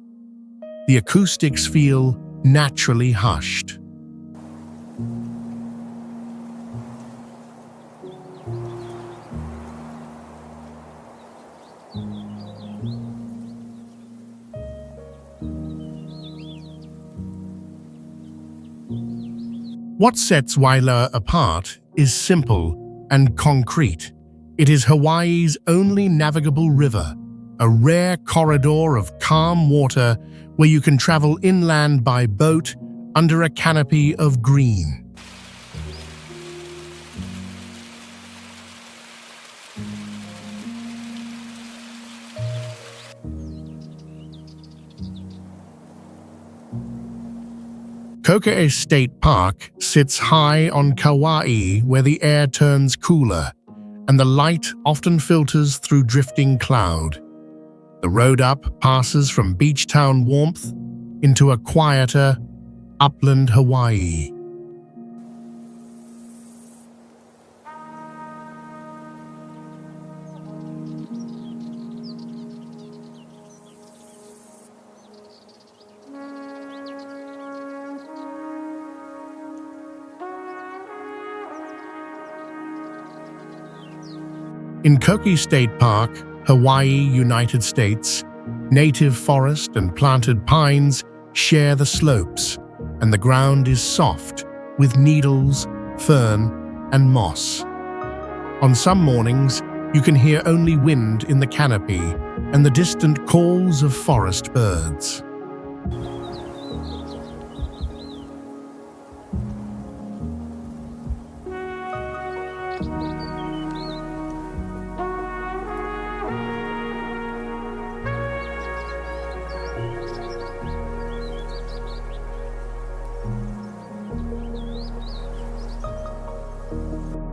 The acoustics feel naturally hushed. What sets Wailua apart is simple and concrete. It is Hawaii's only navigable river, a rare corridor of calm water where you can travel inland by boat under a canopy of green. Kokeʻe State Park sits high on Kauai where the air turns cooler and the light often filters through drifting cloud. The road up passes from beach town warmth into a quieter, upland Hawaii. In Kokeʻe State Park, Hawaii, United States, native forest and planted pines share the slopes, and the ground is soft with needles, fern, and moss. On some mornings, you can hear only wind in the canopy and the distant calls of forest birds.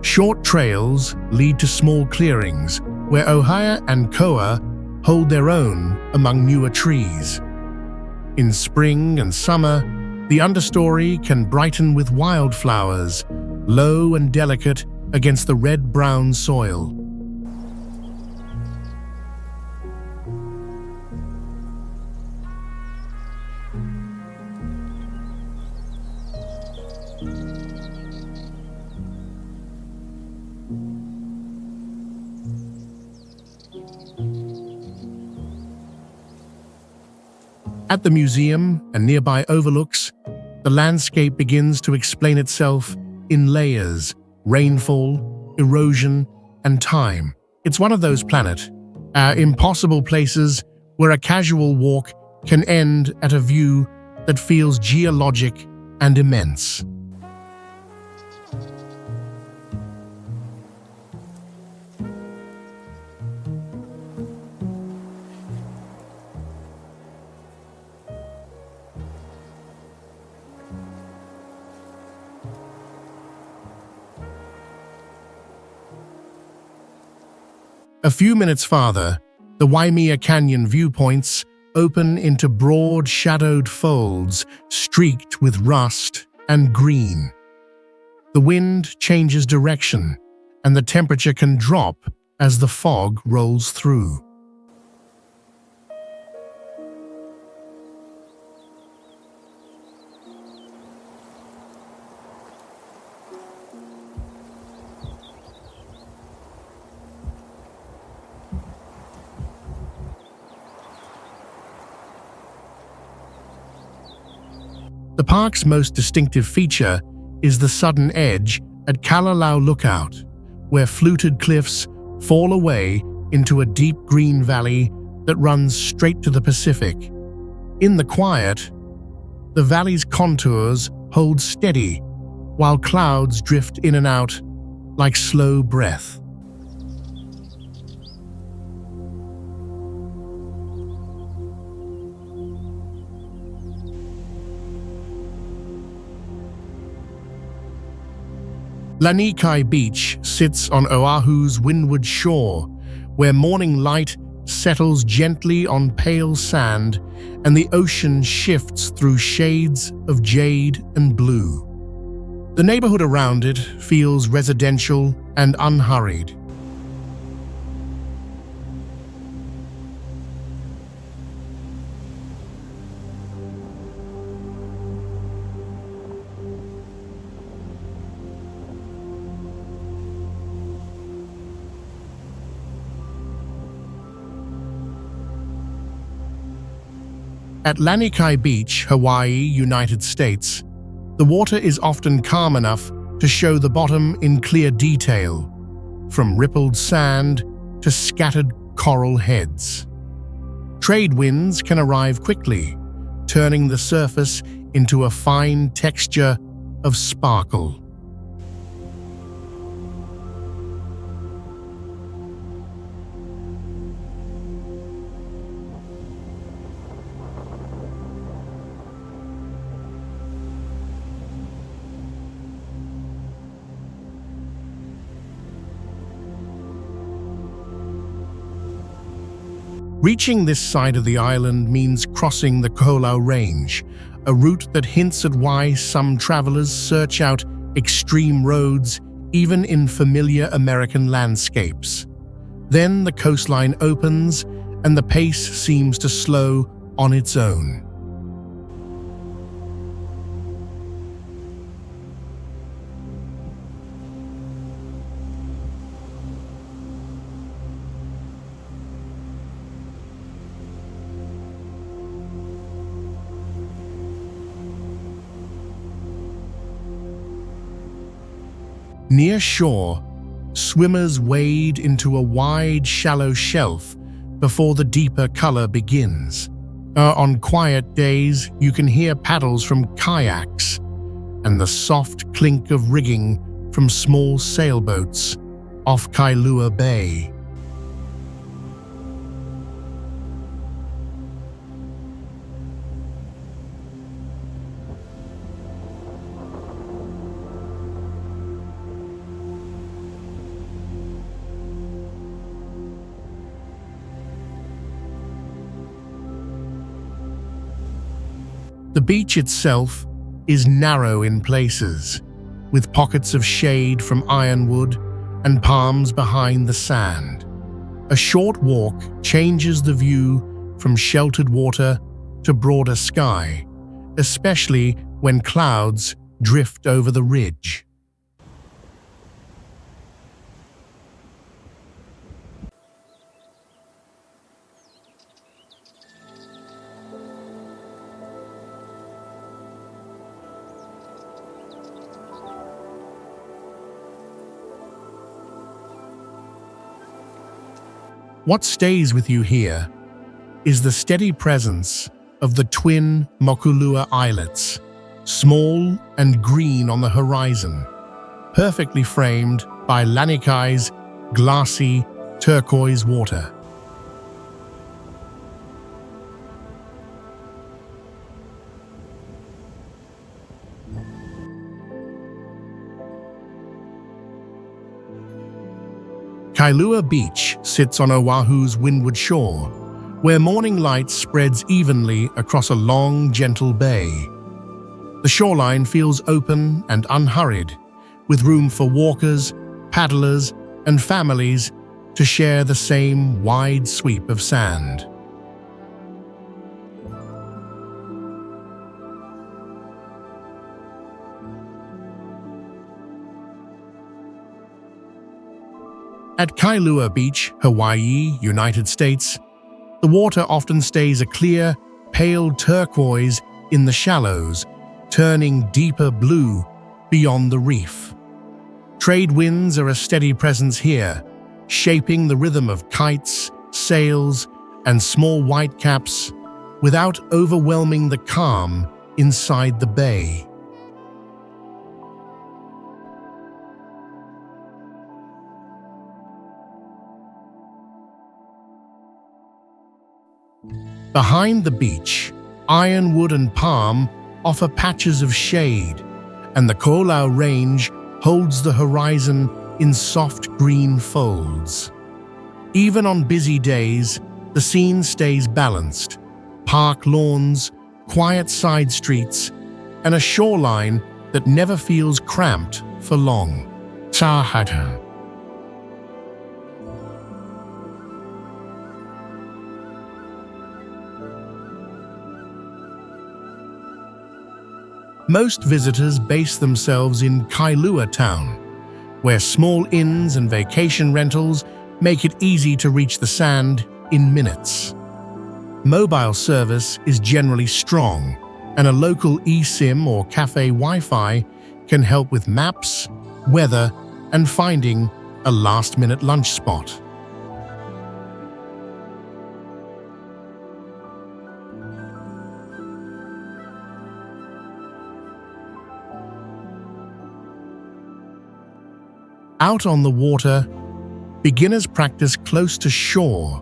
Short trails lead to small clearings where ohia and koa hold their own among newer trees. In spring and summer, the understory can brighten with wildflowers, low and delicate against the red-brown soil. At the museum and nearby overlooks, the landscape begins to explain itself in layers: rainfall, erosion, and time. It's one of those impossible places where a casual walk can end at a view that feels geologic and immense. A few minutes farther, the Waimea Canyon viewpoints open into broad, shadowed folds streaked with rust and green. The wind changes direction, and the temperature can drop as the fog rolls through. The park's most distinctive feature is the southern edge at Kalalau Lookout, where fluted cliffs fall away into a deep green valley that runs straight to the Pacific. In the quiet, the valley's contours hold steady, while clouds drift in and out like slow breath. Lanikai Beach sits on Oahu's windward shore, where morning light settles gently on pale sand and the ocean shifts through shades of jade and blue. The neighborhood around it feels residential and unhurried. At Lanikai Beach, Hawaii, United States, the water is often calm enough to show the bottom in clear detail, from rippled sand to scattered coral heads. Trade winds can arrive quickly, turning the surface into a fine texture of sparkle. Reaching this side of the island means crossing the Kolau Range, a route that hints at why some travelers search out extreme roads even in familiar American landscapes. Then the coastline opens and the pace seems to slow on its own. Near shore, swimmers wade into a wide, shallow shelf before the deeper color begins. On quiet days, you can hear paddles from kayaks and the soft clink of rigging from small sailboats off Kailua Bay. The beach itself is narrow in places, with pockets of shade from ironwood and palms behind the sand. A short walk changes the view from sheltered water to broader sky, especially when clouds drift over the ridge. What stays with you here is the steady presence of the twin Mokulua islets, small and green on the horizon, perfectly framed by Lanikai's glassy turquoise water. Kailua Beach sits on Oahu's windward shore, where morning light spreads evenly across a long, gentle bay. The shoreline feels open and unhurried, with room for walkers, paddlers, and families to share the same wide sweep of sand. At Kailua Beach, Hawaii, United States, the water often stays a clear, pale turquoise in the shallows, turning deeper blue beyond the reef. Trade winds are a steady presence here, shaping the rhythm of kites, sails, and small whitecaps without overwhelming the calm inside the bay. Behind the beach, ironwood and palm offer patches of shade, and the Ko'olau Range holds the horizon in soft green folds. Even on busy days, the scene stays balanced. Park lawns, quiet side streets, and a shoreline that never feels cramped for long. Tahata. Most visitors base themselves in Kailua town, where small inns and vacation rentals make it easy to reach the sand in minutes. Mobile service is generally strong, and a local eSIM or cafe Wi-Fi can help with maps, weather, and finding a last-minute lunch spot. Out on the water, beginners practice close to shore,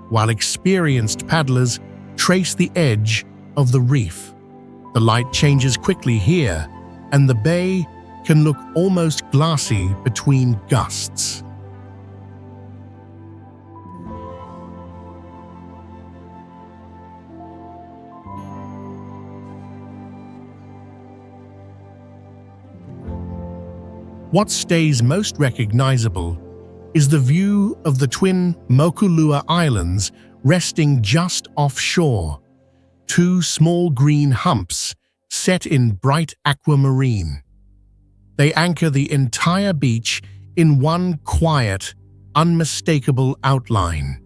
while experienced paddlers trace the edge of the reef. The light changes quickly here, and the bay can look almost glassy between gusts. What stays most recognizable is the view of the twin Mokulua Islands resting just offshore, two small green humps set in bright aquamarine. They anchor the entire beach in one quiet, unmistakable outline.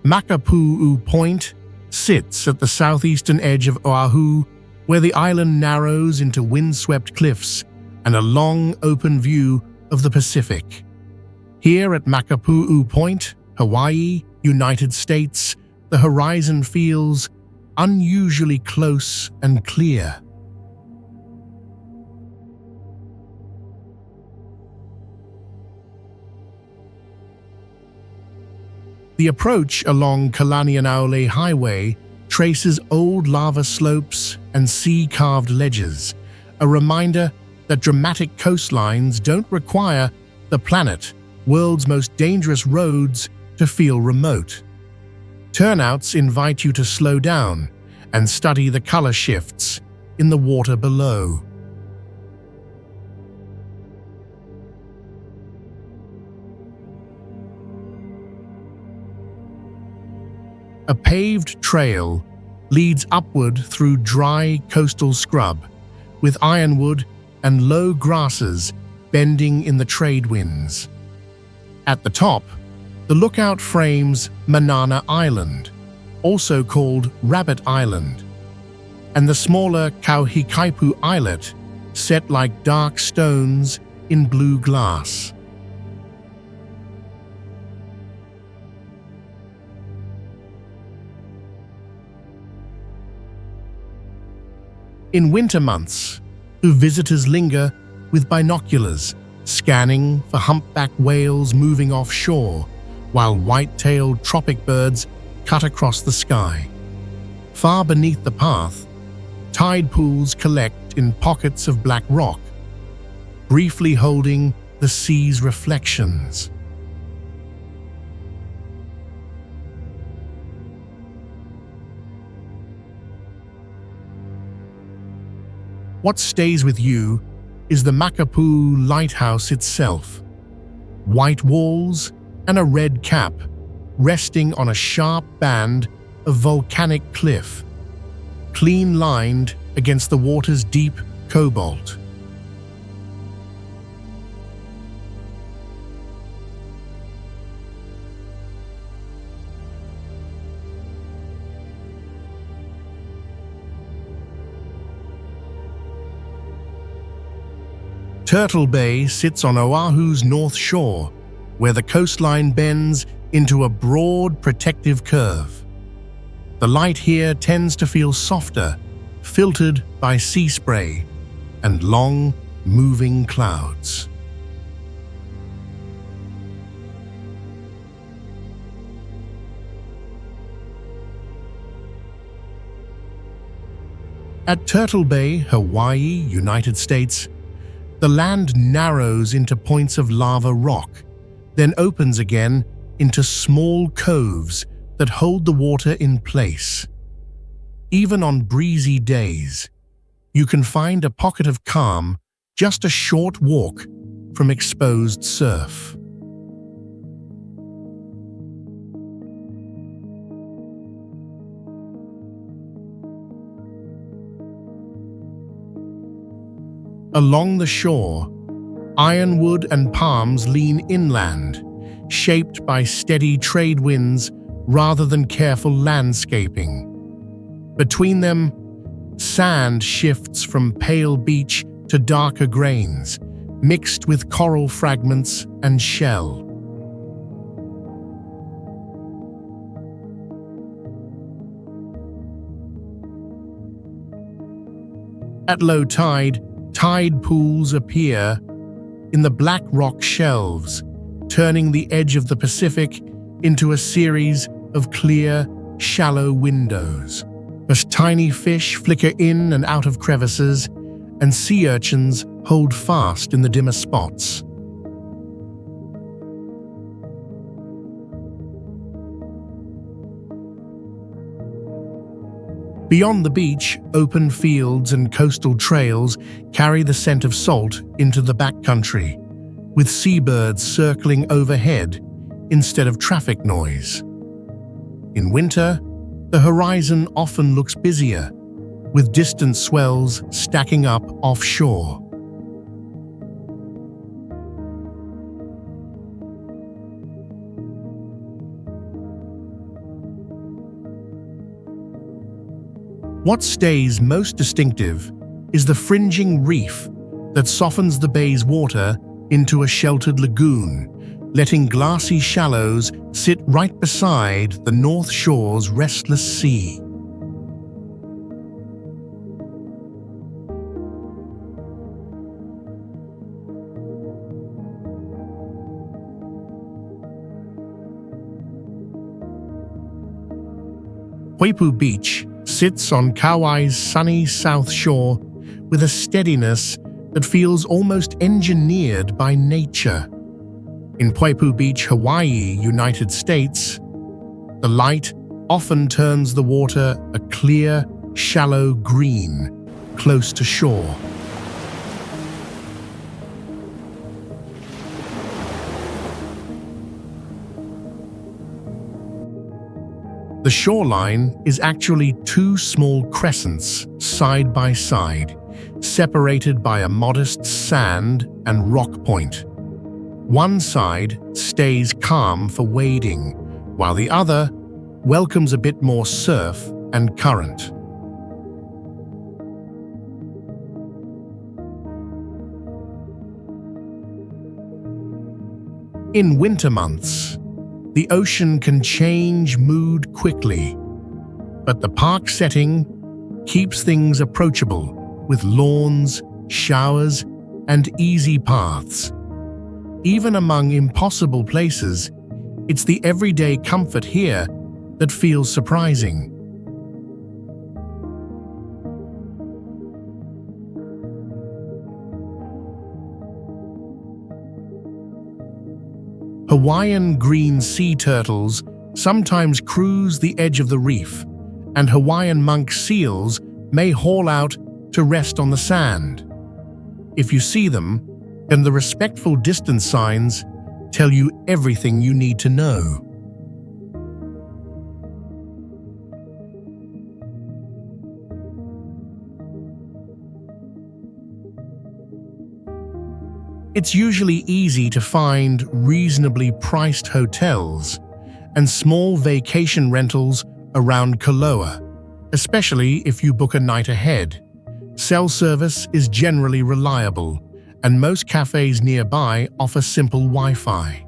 Makapuʻu Point sits at the southeastern edge of Oahu, where the island narrows into windswept cliffs and a long open view of the Pacific. Here at Makapuʻu Point, Hawaii, United States, the horizon feels unusually close and clear. The approach along Kalanianaole Highway traces old lava slopes and sea-carved ledges, a reminder that dramatic coastlines don't require the planet, world's most dangerous roads, to feel remote. Turnouts invite you to slow down and study the color shifts in the water below. A paved trail leads upward through dry coastal scrub, with ironwood and low grasses bending in the trade winds. At the top, the lookout frames Manana Island, also called Rabbit Island, and the smaller Kauhikaipu Islet, set like dark stones in blue glass. In winter months, visitors linger with binoculars, scanning for humpback whales moving offshore, while white-tailed tropic birds cut across the sky. Far beneath the path, tide pools collect in pockets of black rock, briefly holding the sea's reflections. What stays with you is the Makapuʻu lighthouse itself. White walls and a red cap resting on a sharp band of volcanic cliff, clean lined against the water's deep cobalt. Turtle Bay sits on Oahu's north shore, where the coastline bends into a broad protective curve. The light here tends to feel softer, filtered by sea spray and long, moving clouds. At Turtle Bay, Hawaii, United States, the land narrows into points of lava rock, then opens again into small coves that hold the water in place. Even on breezy days, you can find a pocket of calm just a short walk from exposed surf. Along the shore, ironwood and palms lean inland, shaped by steady trade winds rather than careful landscaping. Between them, sand shifts from pale beach to darker grains, mixed with coral fragments and shell. At low tide, tide pools appear in the black rock shelves, turning the edge of the Pacific into a series of clear, shallow windows. As tiny fish flicker in and out of crevices, and sea urchins hold fast in the dimmer spots. Beyond the beach, open fields and coastal trails carry the scent of salt into the backcountry, with seabirds circling overhead instead of traffic noise. In winter, the horizon often looks busier, with distant swells stacking up offshore. What stays most distinctive is the fringing reef that softens the bay's water into a sheltered lagoon, letting glassy shallows sit right beside the North Shore's restless sea. Poipu Beach sits on Kauai's sunny south shore with a steadiness that feels almost engineered by nature. In Poipu Beach, Hawaii, United States, the light often turns the water a clear, shallow green close to shore. The shoreline is actually two small crescents side by side, separated by a modest sand and rock point. One side stays calm for wading, while the other welcomes a bit more surf and current. In winter months, the ocean can change mood quickly, but the park setting keeps things approachable with lawns, showers, and easy paths. Even among impossible places, it's the everyday comfort here that feels surprising. Hawaiian green sea turtles sometimes cruise the edge of the reef, and Hawaiian monk seals may haul out to rest on the sand. If you see them, then the respectful distance signs tell you everything you need to know. It's usually easy to find reasonably priced hotels and small vacation rentals around Kailua, especially if you book a night ahead. Cell service is generally reliable, and most cafes nearby offer simple Wi-Fi.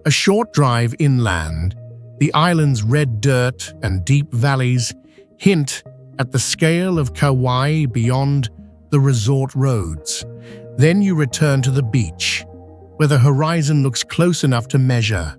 A short drive inland, the island's red dirt and deep valleys hint at the scale of Kauai beyond the resort roads. Then you return to the beach, where the horizon looks close enough to measure.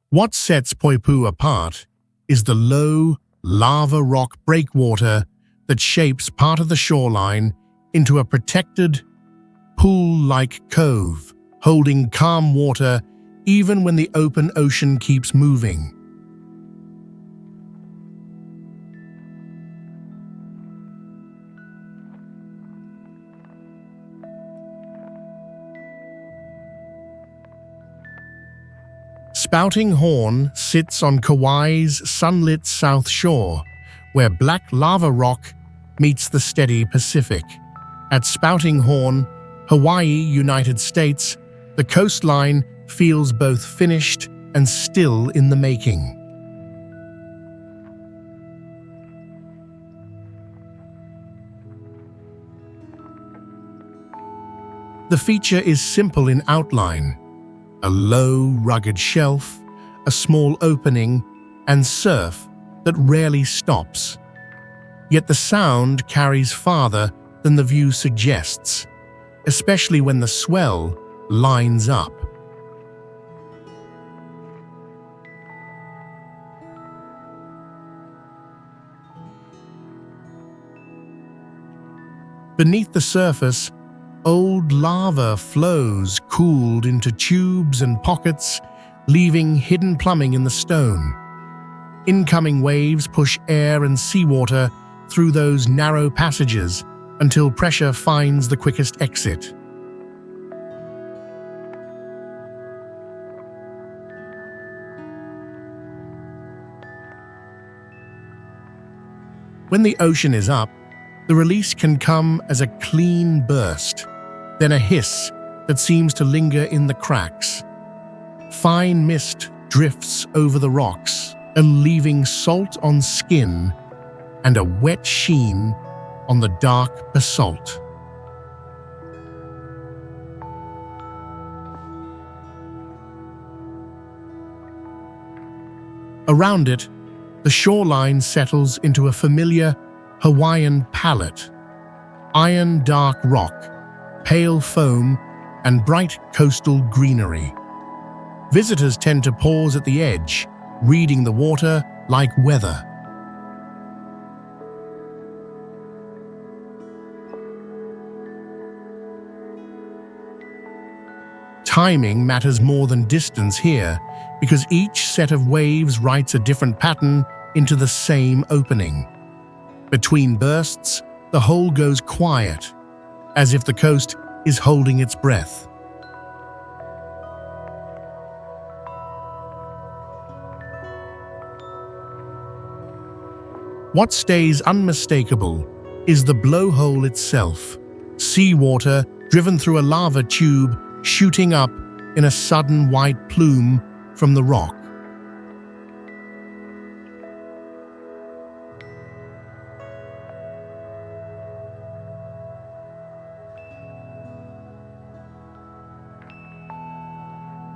What sets Poipu apart is the low, lava rock breakwater that shapes part of the shoreline into a protected, pool-like cove, holding calm water even when the open ocean keeps moving. Spouting Horn sits on Kauai's sunlit south shore, where black lava rock meets the steady Pacific. At Spouting Horn, Hawaii, United States, the coastline feels both finished and still in the making. The feature is simple in outline: a low, rugged shelf, a small opening, and surf that rarely stops. Yet the sound carries farther than the view suggests, especially when the swell lines up. Beneath the surface, old lava flows cooled into tubes and pockets, leaving hidden plumbing in the stone. Incoming waves push air and seawater through those narrow passages until pressure finds the quickest exit. When the ocean is up, the release can come as a clean burst, then a hiss that seems to linger in the cracks. Fine mist drifts over the rocks, and leaving salt on skin and a wet sheen on the dark basalt. Around it, the shoreline settles into a familiar Hawaiian palette: iron dark rock, pale foam, and bright coastal greenery. Visitors tend to pause at the edge, reading the water like weather. Timing matters more than distance here, because each set of waves writes a different pattern into the same opening. Between bursts, the whole goes quiet, as if the coast is holding its breath. What stays unmistakable is the blowhole itself, seawater driven through a lava tube shooting up in a sudden white plume from the rock.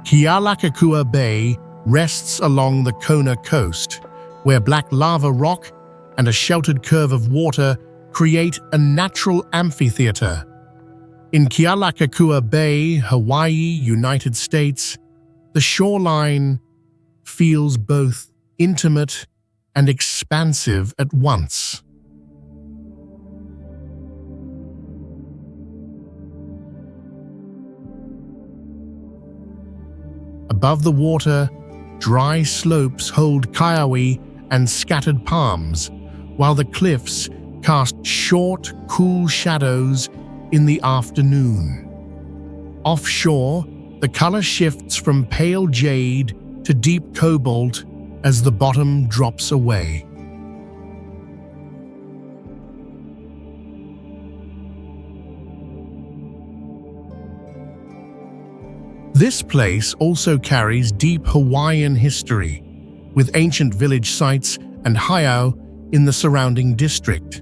Kealakekua Bay rests along the Kona coast, where black lava rock and a sheltered curve of water create a natural amphitheater. In Kealakekua Bay, Hawaii, United States, the shoreline feels both intimate and expansive at once. Above the water, dry slopes hold kaiaui and scattered palms, while the cliffs cast short, cool shadows in the afternoon. Offshore, the color shifts from pale jade to deep cobalt as the bottom drops away. This place also carries deep Hawaiian history, with ancient village sites and heiau in the surrounding district.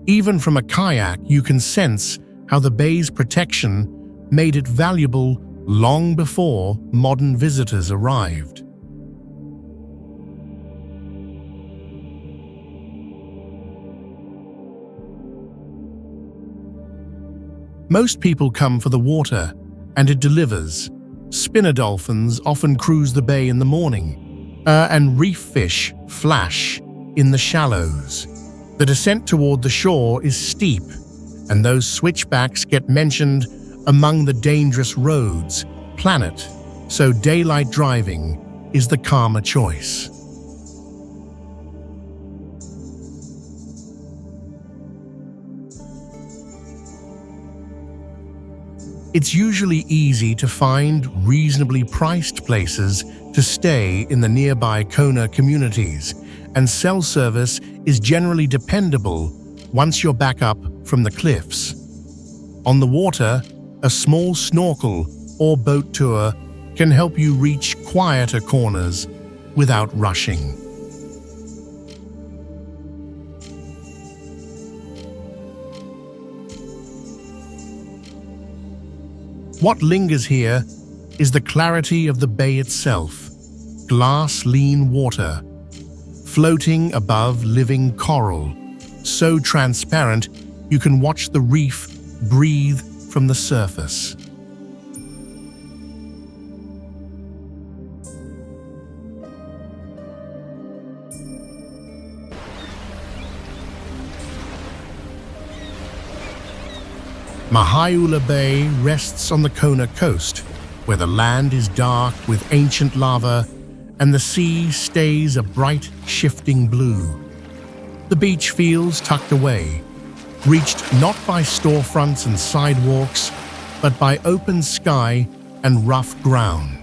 Even from a kayak, you can sense how the bay's protection made it valuable long before modern visitors arrived. Most people come for the water, and it delivers. Spinner dolphins often cruise the bay in the morning, and reef fish flash in the shallows. The descent toward the shore is steep, and those switchbacks get mentioned among the dangerous roads, planet, so daylight driving is the calmer choice. It's usually easy to find reasonably priced places to stay in the nearby Kona communities, and cell service is generally dependable once you're back up from the cliffs. On the water, a small snorkel or boat tour can help you reach quieter corners without rushing. What lingers here is the clarity of the bay itself, glass-lean water, floating above living coral, so transparent you can watch the reef breathe from the surface. Mahaiʻula Bay rests on the Kona coast, where the land is dark with ancient lava and the sea stays a bright, shifting blue. The beach feels tucked away, reached not by storefronts and sidewalks, but by open sky and rough ground.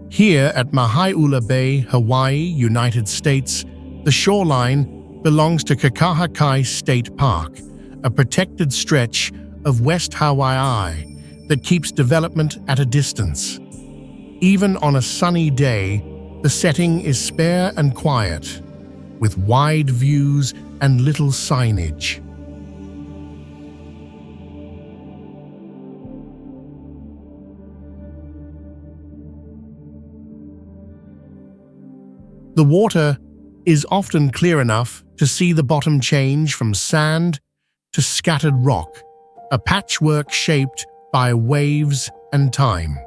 Here at Mahaiʻula Bay, Hawaii, United States, the shoreline belongs to Kaanapali State Park, a protected stretch of West Hawaii that keeps development at a distance. Even on a sunny day, the setting is spare and quiet, with wide views and little signage. The water is often clear enough to see the bottom change from sand to scattered rock, a patchwork shaped by waves and time.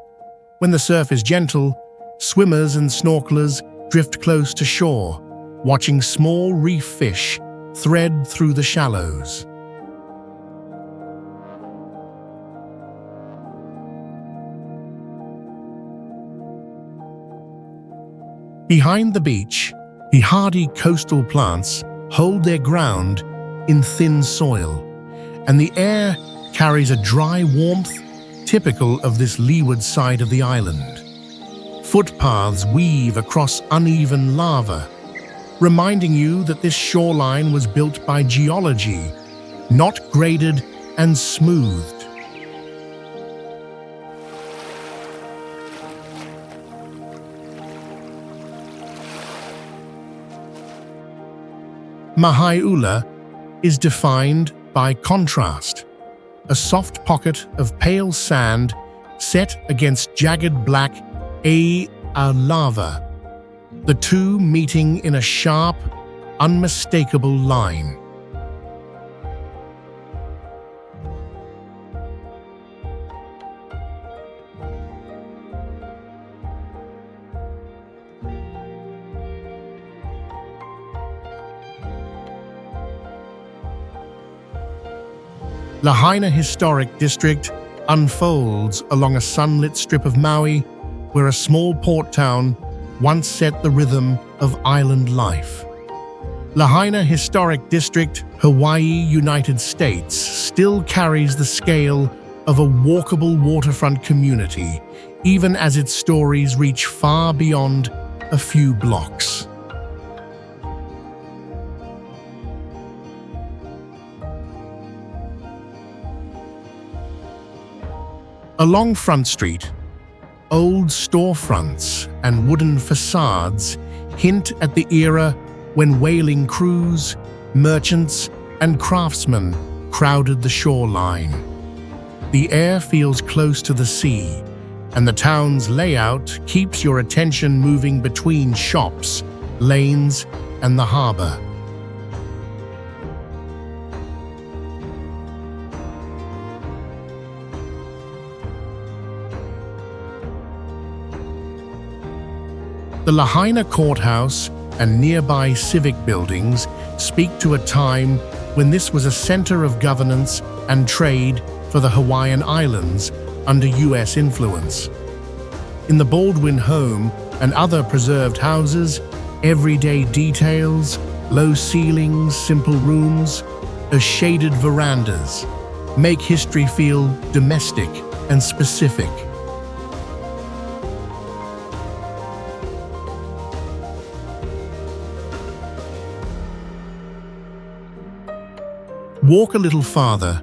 When the surf is gentle, swimmers and snorkelers drift close to shore, watching small reef fish thread through the shallows. Behind the beach, the hardy coastal plants hold their ground in thin soil, and the air carries a dry warmth typical of this leeward side of the island. Footpaths weave across uneven lava, reminding you that this shoreline was built by geology, not graded and smoothed. Mahaiʻula is defined by contrast, a soft pocket of pale sand set against jagged black lava the two meeting in a sharp, unmistakable line. Lahaina Historic District unfolds along a sunlit strip of Maui, where a small port town once set the rhythm of island life. Lahaina Historic District, Hawaii, United States, still carries the scale of a walkable waterfront community, even as its stories reach far beyond a few blocks. Along Front Street, old storefronts and wooden facades hint at the era when whaling crews, merchants, and craftsmen crowded the shoreline. The air feels close to the sea, and the town's layout keeps your attention moving between shops, lanes, and the harbor. The Lahaina Courthouse and nearby civic buildings speak to a time when this was a center of governance and trade for the Hawaiian Islands under U.S. influence. In the Baldwin home and other preserved houses, everyday details, low ceilings, simple rooms, or shaded verandas make history feel domestic and specific. Walk a little farther,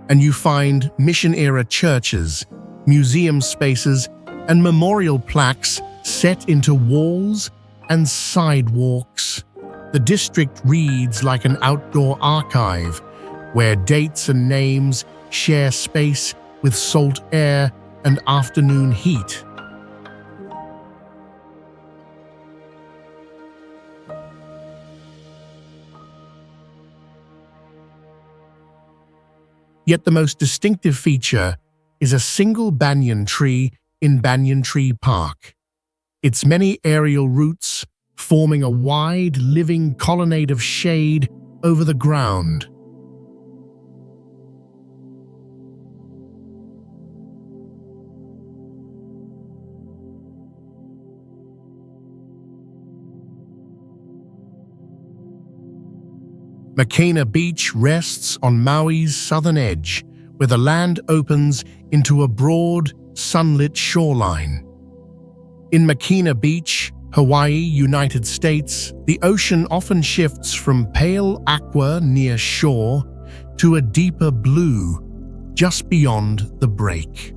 and you find mission-era churches, museum spaces, and memorial plaques set into walls and sidewalks. The district reads like an outdoor archive, where dates and names share space with salt air and afternoon heat. Yet the most distinctive feature is a single banyan tree in Banyan Tree Park. Its many aerial roots forming a wide, living colonnade of shade over the ground. Makena Beach rests on Maui's southern edge, where the land opens into a broad, sunlit shoreline. In Makena Beach, Hawaii, United States, the ocean often shifts from pale aqua near shore to a deeper blue just beyond the break.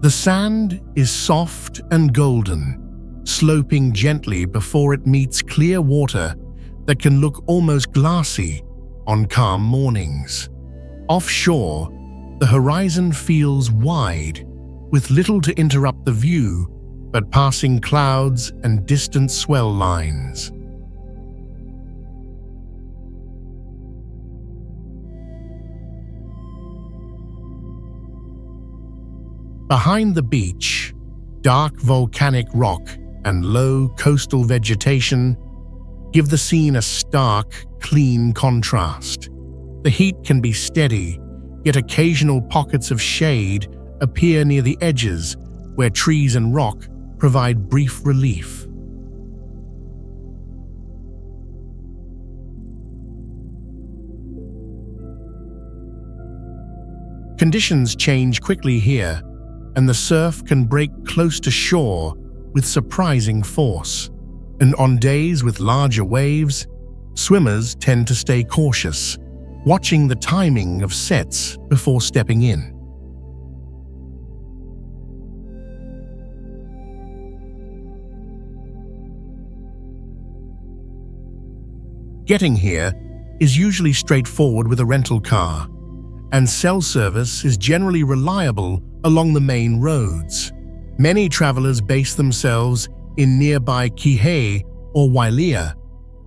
The sand is soft and golden, sloping gently before it meets clear water that can look almost glassy on calm mornings. Offshore, the horizon feels wide, with little to interrupt the view but passing clouds and distant swell lines. Behind the beach, dark volcanic rock and low coastal vegetation give the scene a stark, clean contrast. The heat can be steady, yet occasional pockets of shade appear near the edges where trees and rock provide brief relief. Conditions change quickly here, and the surf can break close to shore with surprising force. And on days with larger waves, swimmers tend to stay cautious, watching the timing of sets before stepping in. Getting here is usually straightforward with a rental car, and cell service is generally reliable along the main roads. Many travelers base themselves in nearby Kihei or Wailua,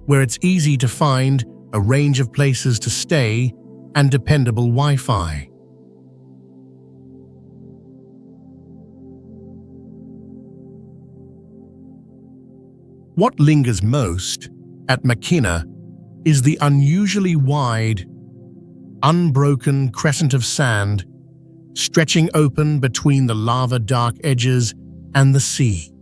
where it's easy to find a range of places to stay and dependable Wi-Fi. What lingers most at Makena is the unusually wide, unbroken crescent of sand stretching open between the lava-dark edges and the sea.